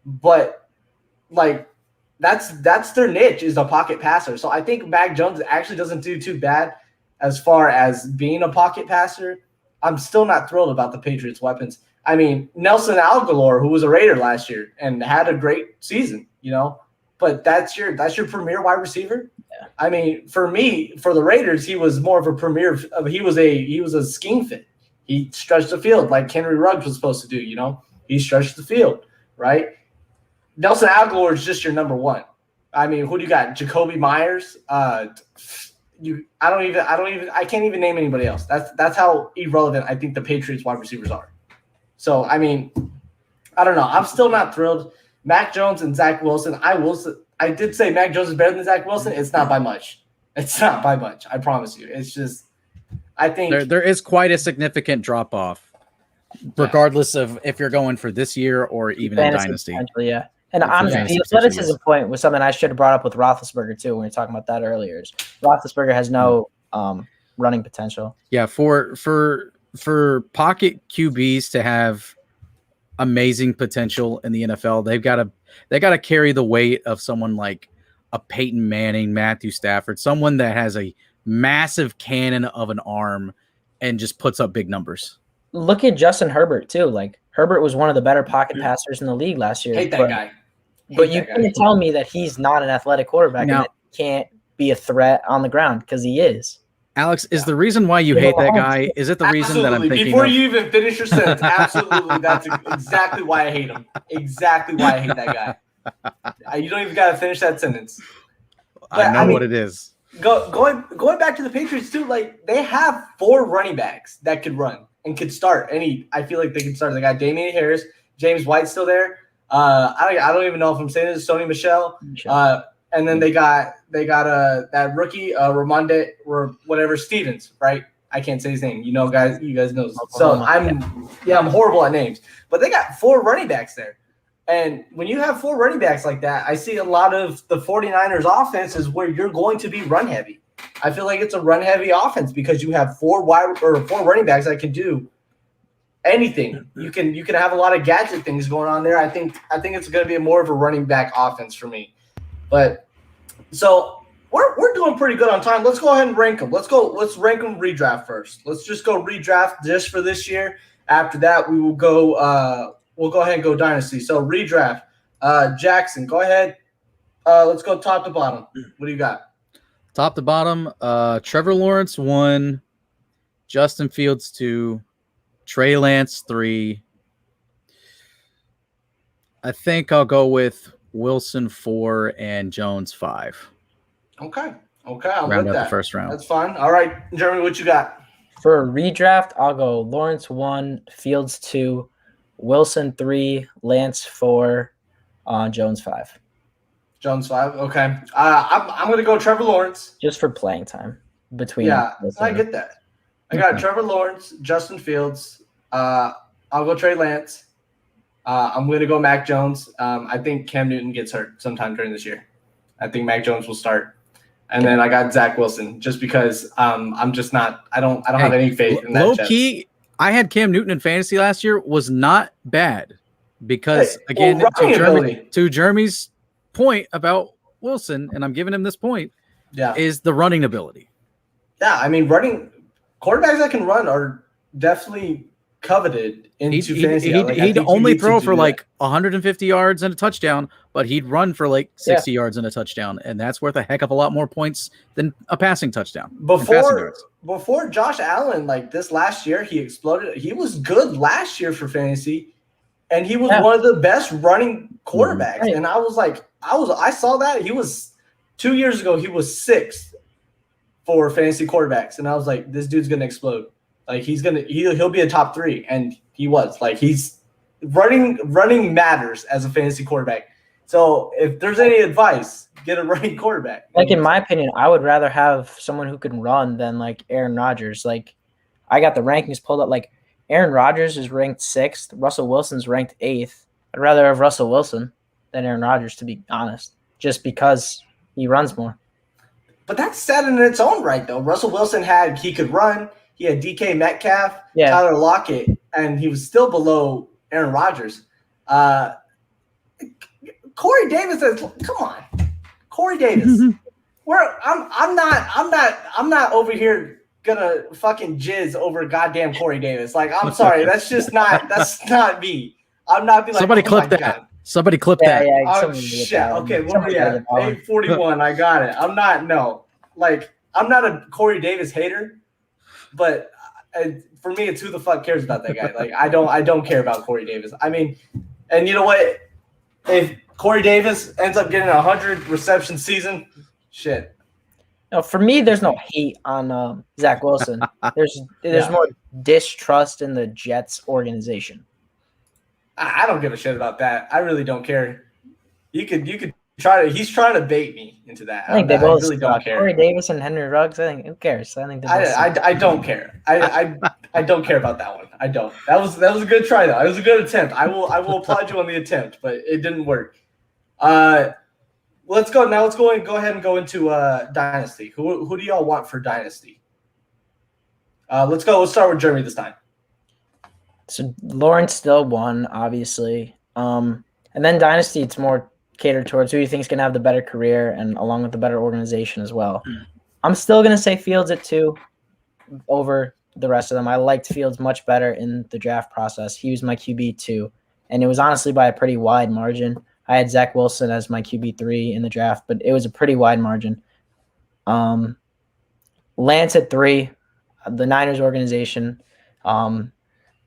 But that's their niche, is a pocket passer. So I think Mac Jones actually doesn't do too bad as far as being a pocket passer. I'm still not thrilled about the Patriots' weapons. I mean, Nelson Aguilar, who was a Raider last year and had a great season, but that's your premier wide receiver. Yeah. I mean, for the Raiders, he was more of a premier. He was a scheme fit. He stretched the field like Henry Ruggs was supposed to do. He stretched the field, right? Nelson Aguilar is just your number one. I mean, who do you got? Jacoby Myers. I can't even name anybody else. That's how irrelevant I think the Patriots wide receivers are. So, I mean, I don't know. I'm still not thrilled. Mac Jones and Zach Wilson. I did say Mac Jones is better than Zach Wilson. It's not by much. It's not by much. I promise you. It's just, I think there is quite a significant drop off, regardless of if you're going for this year or even in Dynasty. Yeah. And honestly, the athleticism point was something I should have brought up with Roethlisberger too when we were talking about that earlier. Roethlisberger has no running potential. Yeah, for pocket QBs to have amazing potential in the NFL, they got to carry the weight of someone like a Peyton Manning, Matthew Stafford, someone that has a massive cannon of an arm and just puts up big numbers. Look at Justin Herbert too. Like, Herbert was one of the better pocket passers in the league last year. Hate that guy. But you can't tell me that he's not an athletic quarterback and that he can't be a threat on the ground, because he is. Alex, is the reason why you hate that guy, is it the reason that I'm thinking Before you even finish your sentence, absolutely, that's exactly why I hate him. Exactly why I hate that guy. You don't even got to finish that sentence. But, I know what it is. Going back to the Patriots too, like, they have 4 running backs that could run and could start. I feel like they can start. They got Damian Harris, James White still there. I don't even know if I'm saying this. Sony Michel. And then they got that rookie Ramonde or whatever Stevens, right? I can't say his name. You guys know. So I'm horrible at names. But they got 4 running backs there. And when you have 4 running backs like that, I see a lot of the 49ers offenses where you're going to be run heavy. I feel like it's a run heavy offense because you have 4 running backs that can do anything. You can have a lot of gadget things going on there. I think it's going to be more of a running back offense for me. But so we're doing pretty good on time. Let's go ahead and rank them. Let's rank them redraft first. Let's just go redraft just for this year. After that, we will go we'll go ahead and go dynasty. So redraft. Jackson, go ahead. Let's go top to bottom. What do you got? Top to bottom, Trevor Lawrence 1, Justin Fields 2, Trey Lance 3. I think I'll go with Wilson 4 and Jones 5. Okay. I'll round with out that. The first round. That's fine. All right, Jeremy, what you got? For a redraft, I'll go Lawrence 1, Fields 2, Wilson 3, Lance 4, Jones 5. Jones 5. Okay. I'm going to go Trevor Lawrence. Just for playing time between. Yeah, I get that. I got Trevor Lawrence, Justin Fields. I'll go Trey Lance. I'm going to go Mac Jones. I think Cam Newton gets hurt sometime during this year. I think Mac Jones will start. And then I got Zach Wilson just because I'm just not – I don't have any faith in that. Low-key, I had Cam Newton in fantasy last year, was not bad because, again, to Jeremy's point about Wilson, and I'm giving him this point, is the running ability. Yeah, I mean, quarterbacks that can run are definitely coveted into fantasy. He'd only throw for like 150 yards and a touchdown, but he'd run for like 60 yards and a touchdown, and that's worth a heck of a lot more points than a passing touchdown. Before Josh Allen, like this last year, he exploded. He was good last year for fantasy, and he was one of the best running quarterbacks. Right. And I was like, I saw that he was 2 years ago, he was sixth for fantasy quarterbacks. And I was like, this dude's going to explode. Like he'll be a top 3. And he was like, he's running matters as a fantasy quarterback. So if there's any advice, get a running quarterback. Like in my opinion, I would rather have someone who can run than like Aaron Rodgers. Like I got the rankings pulled up. Like Aaron Rodgers is ranked 6th. Russell Wilson's ranked 8th. I'd rather have Russell Wilson than Aaron Rodgers, to be honest, just because he runs more. But that's sad in its own right, though. Russell Wilson he could run. He had DK Metcalf, Tyler Lockett, and he was still below Aaron Rodgers. Corey Davis says, "Come on, Corey Davis. I'm not over here gonna fucking jizz over goddamn Corey Davis. Like, I'm sorry, that's not me. I'm not be like somebody clip that. God. Somebody clip that. Yeah, oh shit. Okay, where are we at? 841. I got it. I'm not a Corey Davis hater, but for me, it's who the fuck cares about that guy. Like, I don't care about Corey Davis. I mean, and you know what? If Corey Davis ends up getting 100 reception season, shit. No, for me, there's no hate on Zach Wilson. There's more distrust in the Jets organization. I don't give a shit about that. I really don't care. You could try to. He's trying to bait me into that. I think they both really don't care. Corey Davis and Henry Ruggs. I think who cares? I think they both I don't care. I don't care about that one. I don't. That was a good try though. It was a good attempt. I will applaud you on the attempt, but it didn't work. Let's go now. Let's go ahead and go into Dynasty. Who do y'all want for Dynasty? Let's go. Let's start with Jeremy this time. So Lawrence still won, obviously. And then Dynasty, it's more catered towards who you think is going to have the better career and along with the better organization as well. I'm still going to say Fields at 2 over the rest of them. I liked Fields much better in the draft process. He was my QB 2, and it was honestly by a pretty wide margin. I had Zach Wilson as my QB 3 in the draft, but it was a pretty wide margin. Lance at 3, the Niners organization.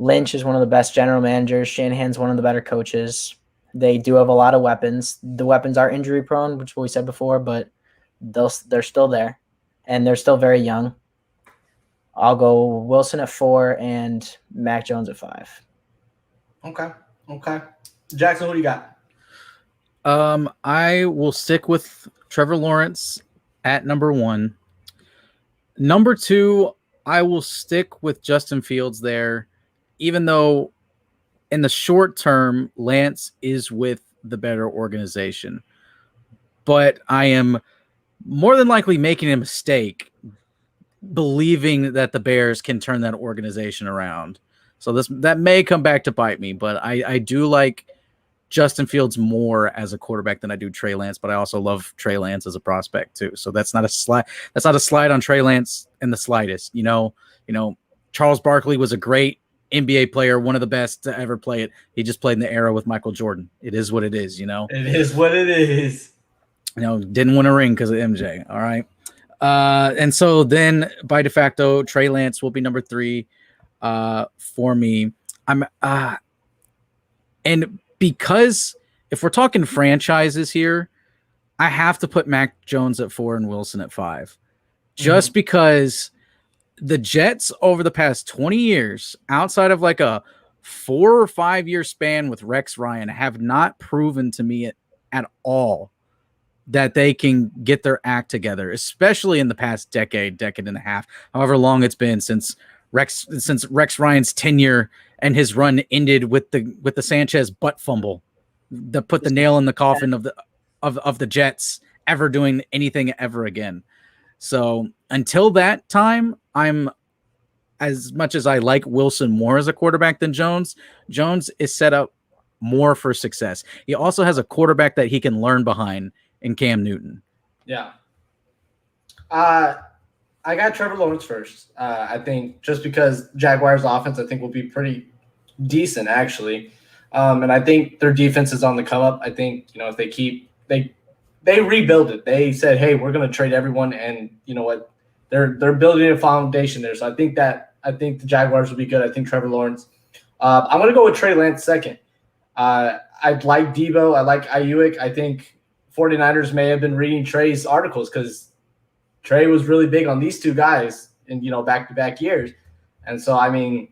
Lynch is one of the best general managers. Shanahan's one of the better coaches. They do have a lot of weapons. The weapons are injury prone, which is what we said before, but they're still there, and they're still very young. I'll go Wilson at 4 and Mac Jones at 5. Okay. Jackson, who do you got? I will stick with Trevor Lawrence at number 1. Number 2, I will stick with Justin Fields there, even though in the short term, Lance is with the better organization. But I am more than likely making a mistake believing that the Bears can turn that organization around. So that may come back to bite me, but I do like Justin Fields more as a quarterback than I do Trey Lance, but I also love Trey Lance as a prospect too. So that's not a slide. That's not a slide on Trey Lance in the slightest. You know, Charles Barkley was a great NBA player, one of the best to ever play it. He just played in the era with Michael Jordan. It is what it is, It is what it is. Didn't win a ring because of MJ. All right. And so then by de facto, Trey Lance will be number 3 for me. And because if we're talking franchises here, I have to put Mac Jones at 4 and Wilson at 5, just because the Jets over the past 20 years, outside of like a 4 or 5 year span with Rex Ryan, have not proven to me at all that they can get their act together, especially in the past decade and a half, however long it's been since Rex Ryan's tenure and his run ended with the Sanchez butt fumble that put the nail in the coffin of the Jets ever doing anything ever again. So until that time, I'm, as much as I like Wilson more as a quarterback than Jones is set up more for success. He also has a quarterback that he can learn behind in Cam Newton. Yeah. I got Trevor Lawrence first. I think just because Jaguars offense, I think will be pretty decent actually. And I think their defense is on the come up. I think, if they rebuild it. They said, hey, we're going to trade everyone. And you know what? They're building a foundation there. So I think the Jaguars will be good. I think Trevor Lawrence. I'm going to go with Trey Lance second. I like Debo. I like Ayuk. I think 49ers may have been reading Trey's articles because Trey was really big on these two guys in, back-to-back years. And so, I mean,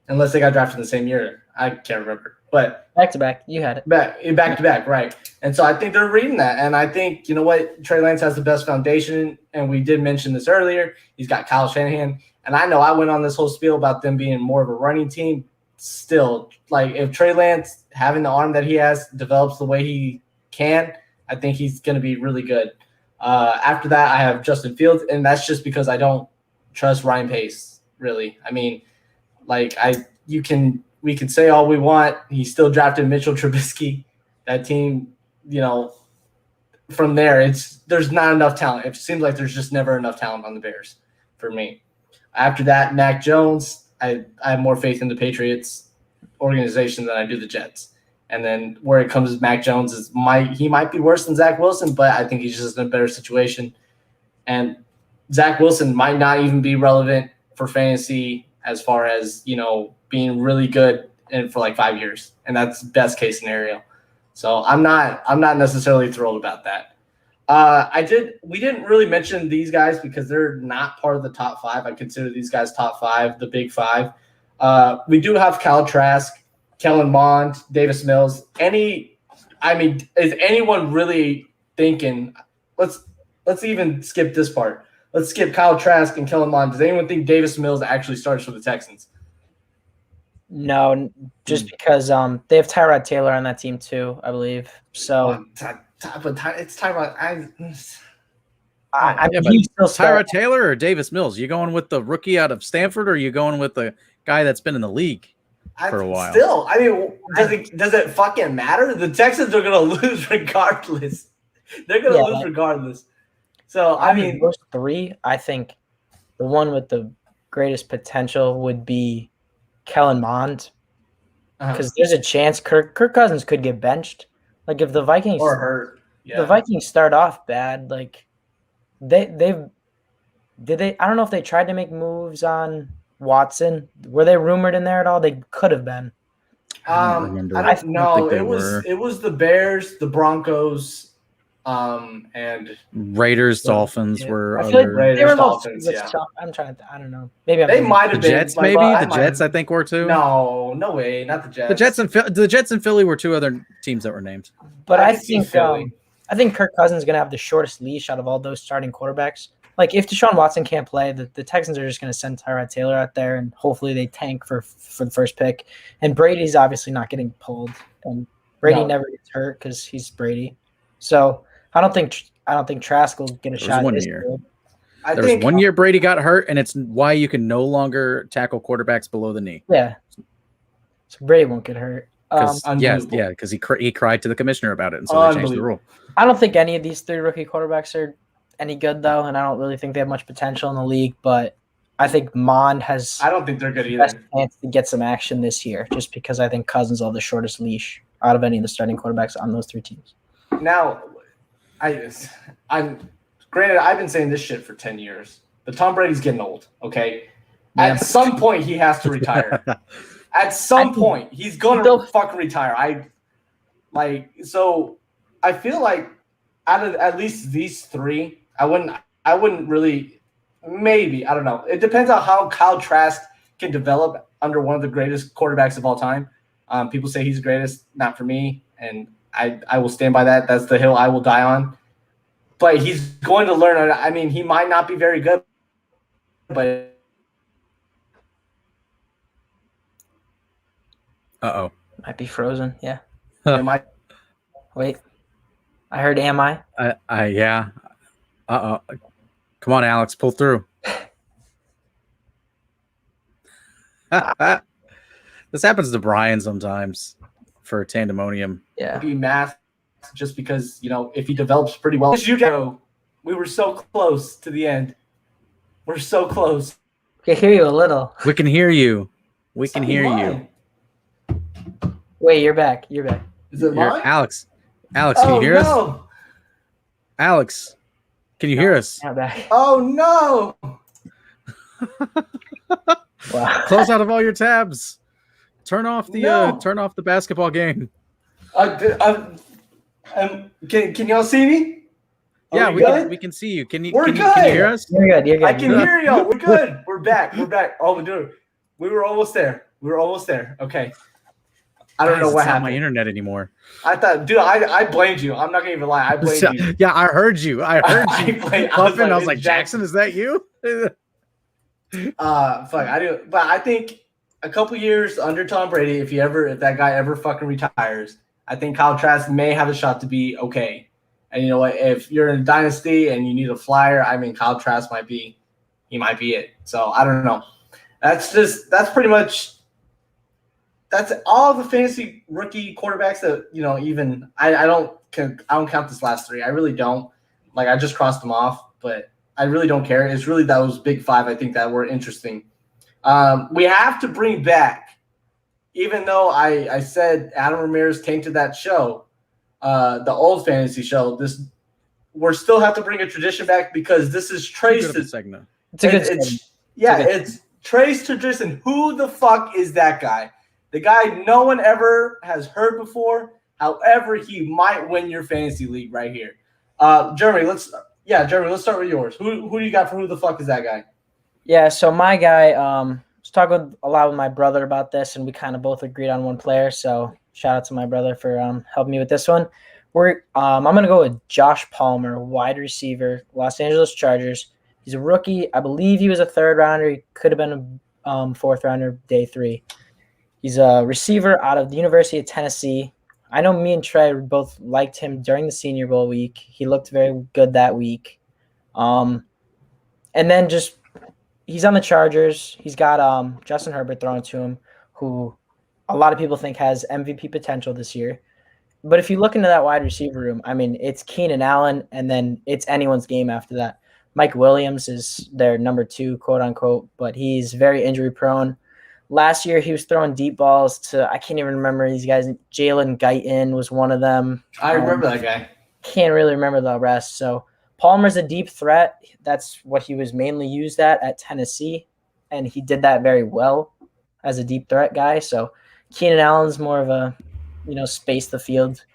unless they got drafted in the same year, I can't remember. But back-to-back, you had it. Back-to-back, right. And so I think they're reading that. And I think, you know what, Trey Lance has the best foundation. And we did mention this earlier. He's got Kyle Shanahan. And I know I went on this whole spiel about them being more of a running team. Still, like, if Trey Lance, having the arm that he has, develops the way he can, I think he's going to be really good. After that, I have Justin Fields, and that's just because I don't trust Ryan Pace, really. I mean, like, we can say all we want. He still drafted Mitchell Trubisky. That team, from there, there's not enough talent. It seems like there's just never enough talent on the Bears for me. After that, Mac Jones, I have more faith in the Patriots organization than I do the Jets. And then where it comes to Mac Jones he might be worse than Zach Wilson, but I think he's just in a better situation. And Zach Wilson might not even be relevant for fantasy as far as, being really good for like 5 years. And that's best case scenario. So I'm not necessarily thrilled about that. We didn't really mention these guys because they're not part of the top 5. I consider these guys top 5, the big 5. We do have Kyle Trask, Kellen Mond, Davis Mills. Is anyone really thinking? Let's even skip this part. Let's skip Kyle Trask and Kellen Mond. Does anyone think Davis Mills actually starts for the Texans? No, just because they have Tyrod Taylor on that team too, I believe. So, but it's Tyrod. Tyrod Taylor or Davis Mills? You going with the rookie out of Stanford, or are you going with the guy that's been in the league for a while? Still, I mean, does it fucking matter? The Texans are going to lose regardless. They're going to lose regardless. So, I mean, those 3, I think the one with the greatest potential would be Kellen Mond, because there's a chance Kirk Cousins could get benched. Like, if the Vikings or hurt, the Vikings start off bad, like I don't know if they tried to make moves on Watson. Were they rumored in there at all? They could have been. I don't know. It was the Bears, the Broncos, and Raiders, Dolphins were. I feel like they were Dolphins. I'm trying to. I don't know. Maybe they might have been Jets. Maybe the Jets. I think were too. No way, not the Jets. The Jets and Philly were 2 other teams that were named. But I think Kirk Cousins is going to have the shortest leash out of all those starting quarterbacks. Like, if Deshaun Watson can't play, the Texans are just going to send Tyrod Taylor out there, and hopefully they tank for the first pick. And Brady's obviously not getting pulled, and Brady never gets hurt because he's Brady. So I don't think Trask will get a shot this year. There was 1 year Brady got hurt, and it's why you can no longer tackle quarterbacks below the knee. Yeah, so Brady won't get hurt. Because he cried to the commissioner about it, and so they changed the rule. I don't think any of these 3 rookie quarterbacks are any good, though, and I don't really think they have much potential in the league. But I think Mond has. I don't think they're good either. Best chance to get some action this year, just because I think Cousins will have the shortest leash out of any of the starting quarterbacks on those 3 teams. Now, I'm granted. I've been saying this shit for 10 years, but Tom Brady's getting old. Okay, at some point he has to retire. At some point he's gonna fucking retire. So I feel like out of at least these 3, I wouldn't really. Maybe, I don't know. It depends on how Kyle Trask can develop under one of the greatest quarterbacks of all time. People say he's the greatest. Not for me, and I will stand by that. That's the hill I will die on. But he's going to learn. I mean, he might not be very good, but might be frozen. Yeah. Wait. I heard. Am I? Yeah. Come on, Alex, pull through. This happens to Brian sometimes for tandemonium. Yeah. Be math just because, if he develops pretty well. We were so close to the end. We're so close. We can hear you a little. We can hear you. We can hear you. Wait, you're back. Is it mine? Alex, can you hear us? Alex, can you hear us? Not back. Oh, no. Wow. Close out of all your tabs. turn off the basketball game. Can y'all see me? Yeah, we can see you. Can you hear us? You're good. You're good. I can hear y'all. We're good. We're back. Oh, dude, we were almost there. Okay. I don't know what happened. Not my internet anymore. I thought, dude, I blamed you. I'm not gonna even lie. I blamed you. Yeah, I heard you. I was like, Jackson, is that you? Fuck. I do, but I think a couple years under Tom Brady, if that guy ever fucking retires, I think Kyle Trask may have a shot to be okay. And you know what? If you're in a dynasty and you need a flyer, I mean, Kyle Trask might be it. So I don't know. That's all the fantasy rookie quarterbacks that, you know, even I don't count this last three. I really don't. Like, I just crossed them off, but I really don't care. It's really those big five, I think, that were interesting. We have to bring back, even though I said Adam Ramirez tainted that show, the old fantasy show, we're still have to bring a tradition back because this is Trey's segment. It's a good segment. It's Trey's tradition. Who the fuck is that guy? The guy no one ever has heard before. However, he might win your fantasy league right here. Jeremy, let's start with yours. Who do you got for who the fuck is that guy? Yeah, so my guy, was talking a lot with my brother about this, and we kind of both agreed on one player. So shout out to my brother for helping me with this one. I'm gonna go with Josh Palmer, wide receiver, Los Angeles Chargers. He's a rookie. I believe he was a third rounder. He could have been a fourth rounder day 3. He's a receiver out of the University of Tennessee. I know me and Trey both liked him during the Senior Bowl week. He looked very good that week. And then he's on the Chargers. He's got Justin Herbert thrown to him, who a lot of people think has MVP potential this year. But if you look into that wide receiver room, I mean, it's Keenan Allen, and then it's anyone's game after that. Mike Williams is their number 2, quote unquote, but he's very injury prone. Last year, he was throwing deep balls to, I can't even remember these guys. Jalen Guyton was one of them. I remember that guy. Can't really remember the rest. So Palmer's a deep threat. That's what he was mainly used at Tennessee, and he did that very well as a deep threat guy. So Keenan Allen's more of a, space the field,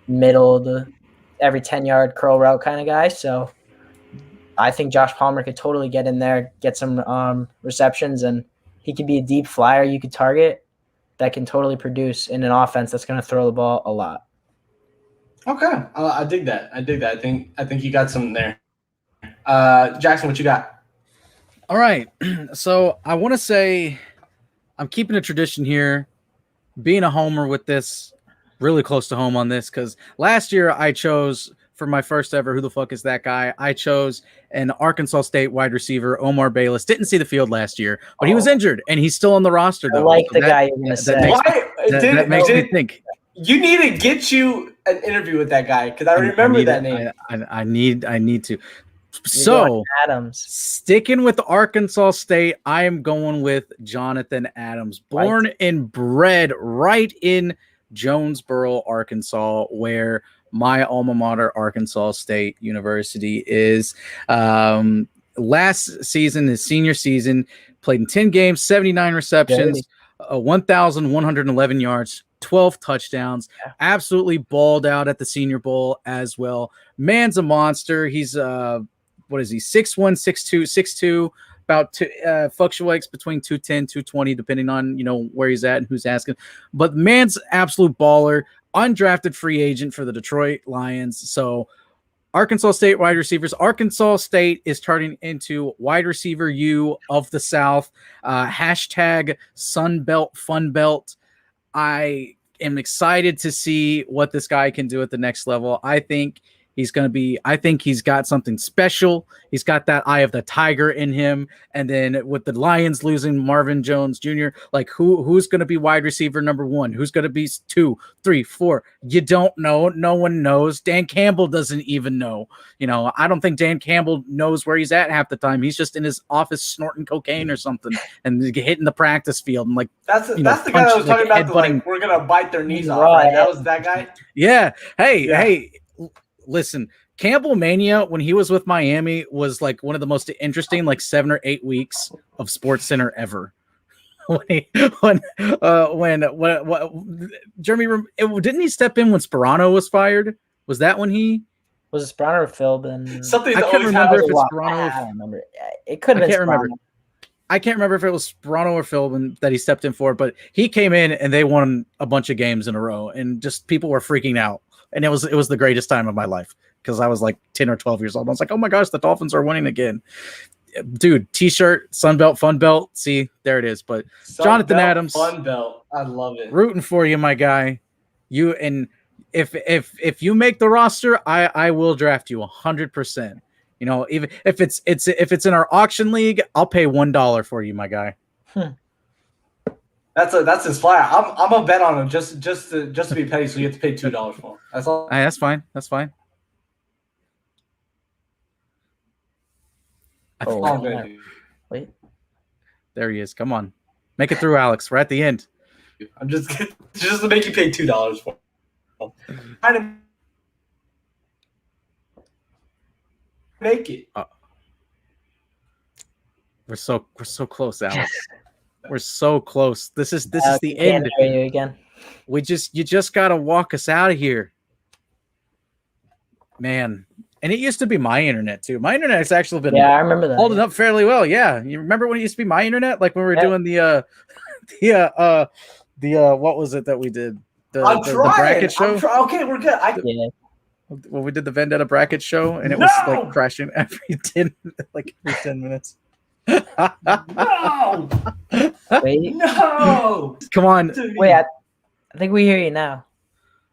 middle, every 10-yard curl route kind of guy. So I think Josh Palmer could totally get in there, get some receptions, and he could be a deep flyer you could target that can totally produce in an offense that's going to throw the ball a lot. Okay, I dig that. I think you got something there. Jackson, what you got? All right, so I want to say I'm keeping a tradition here, being a homer with this, really close to home on this, because last year I chose for my first ever Who the Fuck Is That Guy, I chose an Arkansas State wide receiver, Omar Bayless. Didn't see the field last year, but he was injured, and he's still on the roster, though. I like the guy you're going to say. That makes me think. You need to get you an interview with that guy, because I remember that name. I need to. So, Adams. Sticking with Arkansas State, I am going with Jonathan Adams, born and bred right in Jonesboro, Arkansas, where my alma mater, Arkansas State University, is. Last season, his senior season, played in 10 games, 79 receptions, 1,111 yards, 12 touchdowns. Absolutely balled out at the Senior Bowl as well. Man's a monster. He's what is he? 6'1", 6'2", 6'2", about fluctuates between 210, 220, depending on where he's at and who's asking. But man's absolute baller. Undrafted free agent for the Detroit Lions. So Arkansas State wide receivers. Arkansas State is turning into wide receiver U of the South. Hashtag Sun Belt Fun Belt. I am excited to see what this guy can do at the next level. I think he's got something special. He's got that eye of the tiger in him. And then with the Lions losing Marvin Jones Jr., like who's going to be wide receiver number 1? Who's going to be 2, 3, 4? You don't know. No one knows. Dan Campbell doesn't even know. I don't think Dan Campbell knows where he's at half the time. He's just in his office snorting cocaine or something and hitting the practice field. And that's the guy that was talking about we're going to bite their knees off. Right? That was that guy? Yeah. Hey. Listen, Campbell Mania, when he was with Miami, was like one of the most interesting 7 or 8 weeks of SportsCenter ever. when Jeremy didn't he step in when Sperano was fired? Was that when he was it Sperano or Philbin? Something's I can't always remember if happening. it's Sperano. I don't remember. It could have been. I can't remember if it was Sperano or Philbin that he stepped in for, but he came in and they won a bunch of games in a row, and just people were freaking out, and it was the greatest time of my life because I was like 10 or 12 years old. I was like, oh my gosh, the Dolphins are winning again. Dude, T-shirt, Sunbelt, Fun Belt. See, there it is. But Jonathan Adams, Fun Belt, I love it. Rooting for you, my guy. You and if you make the roster, I will draft you 100%. You know, even if it's in our auction league, I'll pay $1 for you, my guy. That's his flyer. I'm a bet on him just to be petty, so you have to pay $2 for him. That's all. That's fine. That's fine. Wait. There he is. Come on. Make it through, Alex. We're at the end. I'm just to make you pay $2 for him. Trying to make it. We're so close, Alex. We're so close. This is the end. Hear you again. You just gotta walk us out of here. Man. And it used to be my internet too. My internet's actually been I remember that. Holding up fairly well. Yeah. You remember when it used to be my internet? Like when we were doing the what was it that we did? The bracket show? Okay, we're good. When we did the Vendetta bracket show and it was like crashing every 10 minutes. No! Wait. No! Come on. Wait, I think we hear you now.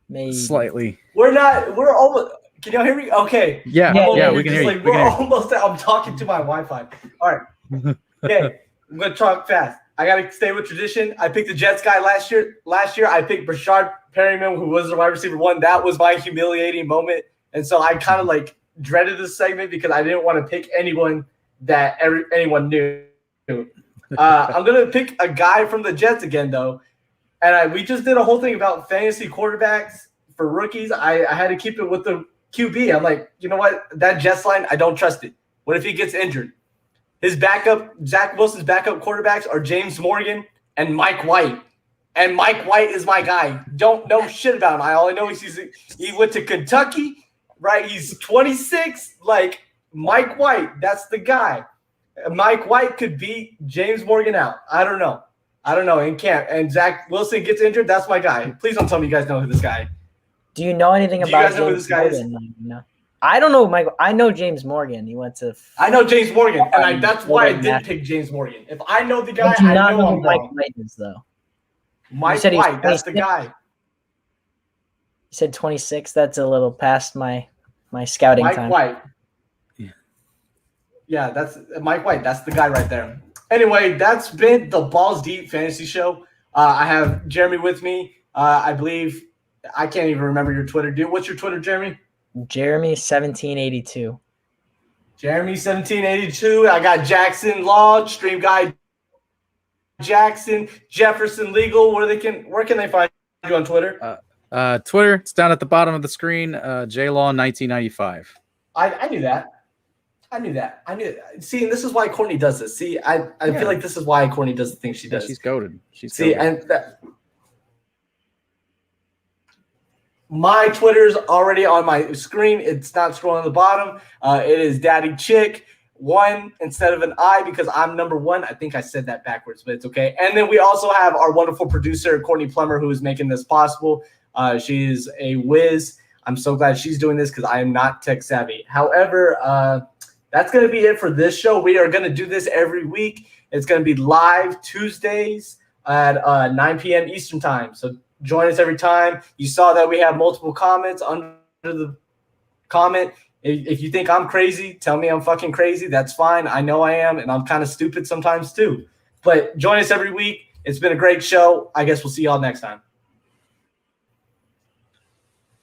Maybe. Slightly. We're almost. Can y'all hear me? Okay. Yeah, we can hear you. We're almost there. I'm talking to my Wi-Fi. All right. Okay, I'm going to talk fast. I got to stay with tradition. I picked the Jets guy last year. Last year, I picked Brashard Perryman, who was the wide receiver 1. That was my humiliating moment. And so I kind of dreaded this segment because I didn't want to pick anyone that anyone knew. I'm going to pick a guy from the Jets again, though. And we just did a whole thing about fantasy quarterbacks for rookies. I had to keep it with the QB. I'm like, you know what? That Jets line, I don't trust it. What if he gets injured? His backup, Zach Wilson's backup quarterbacks are James Morgan and Mike White. And Mike White is my guy. Don't know shit about him. All I know is he went to Kentucky, right? He's 26. Like, Mike White, that's the guy. Mike White could beat James Morgan out. I don't know. And can't. And Zach Wilson gets injured. That's my guy. Please don't tell me you guys know who this guy. Do you know anything about you guys know who this guy Morgan? Is? No. I don't know, Michael. I know James Morgan. He went to. I know James Morgan, and that's why I did pick James Morgan. If I know the guy, I know who Mike White is, though. Mike White, that's the guy. You said 26. That's a little past my scouting time. Mike White. Yeah, that's Mike White. That's the guy right there. Anyway, that's been the Balls Deep Fantasy Show. I have Jeremy with me. I believe I can't even remember your Twitter, dude. What's your Twitter, Jeremy? Jeremy1782. Jeremy1782. I got Jackson Law, Stream Guy Jackson, Jefferson Legal. Where can they find you on Twitter? Twitter, it's down at the bottom of the screen. JLaw1995. I knew that. I knew that. See, and this is why Courtney does this. See, I feel like this is why Courtney does the things she does. She's goated. My Twitter's already on my screen. It's not scrolling on the bottom. It is Daddy Chick 1 instead of an I because I'm number 1. I think I said that backwards, but it's okay. And then we also have our wonderful producer, Courtney Plummer, who is making this possible. She's a whiz. I'm so glad she's doing this because I am not tech savvy. However, that's going to be it for this show. We are going to do this every week. It's going to be live Tuesdays at 9 p.m. Eastern time. So join us every time. You saw that we have multiple comments under the comment. If you think I'm crazy, tell me I'm fucking crazy. That's fine. I know I am, and I'm kind of stupid sometimes too. But join us every week. It's been a great show. I guess we'll see y'all next time.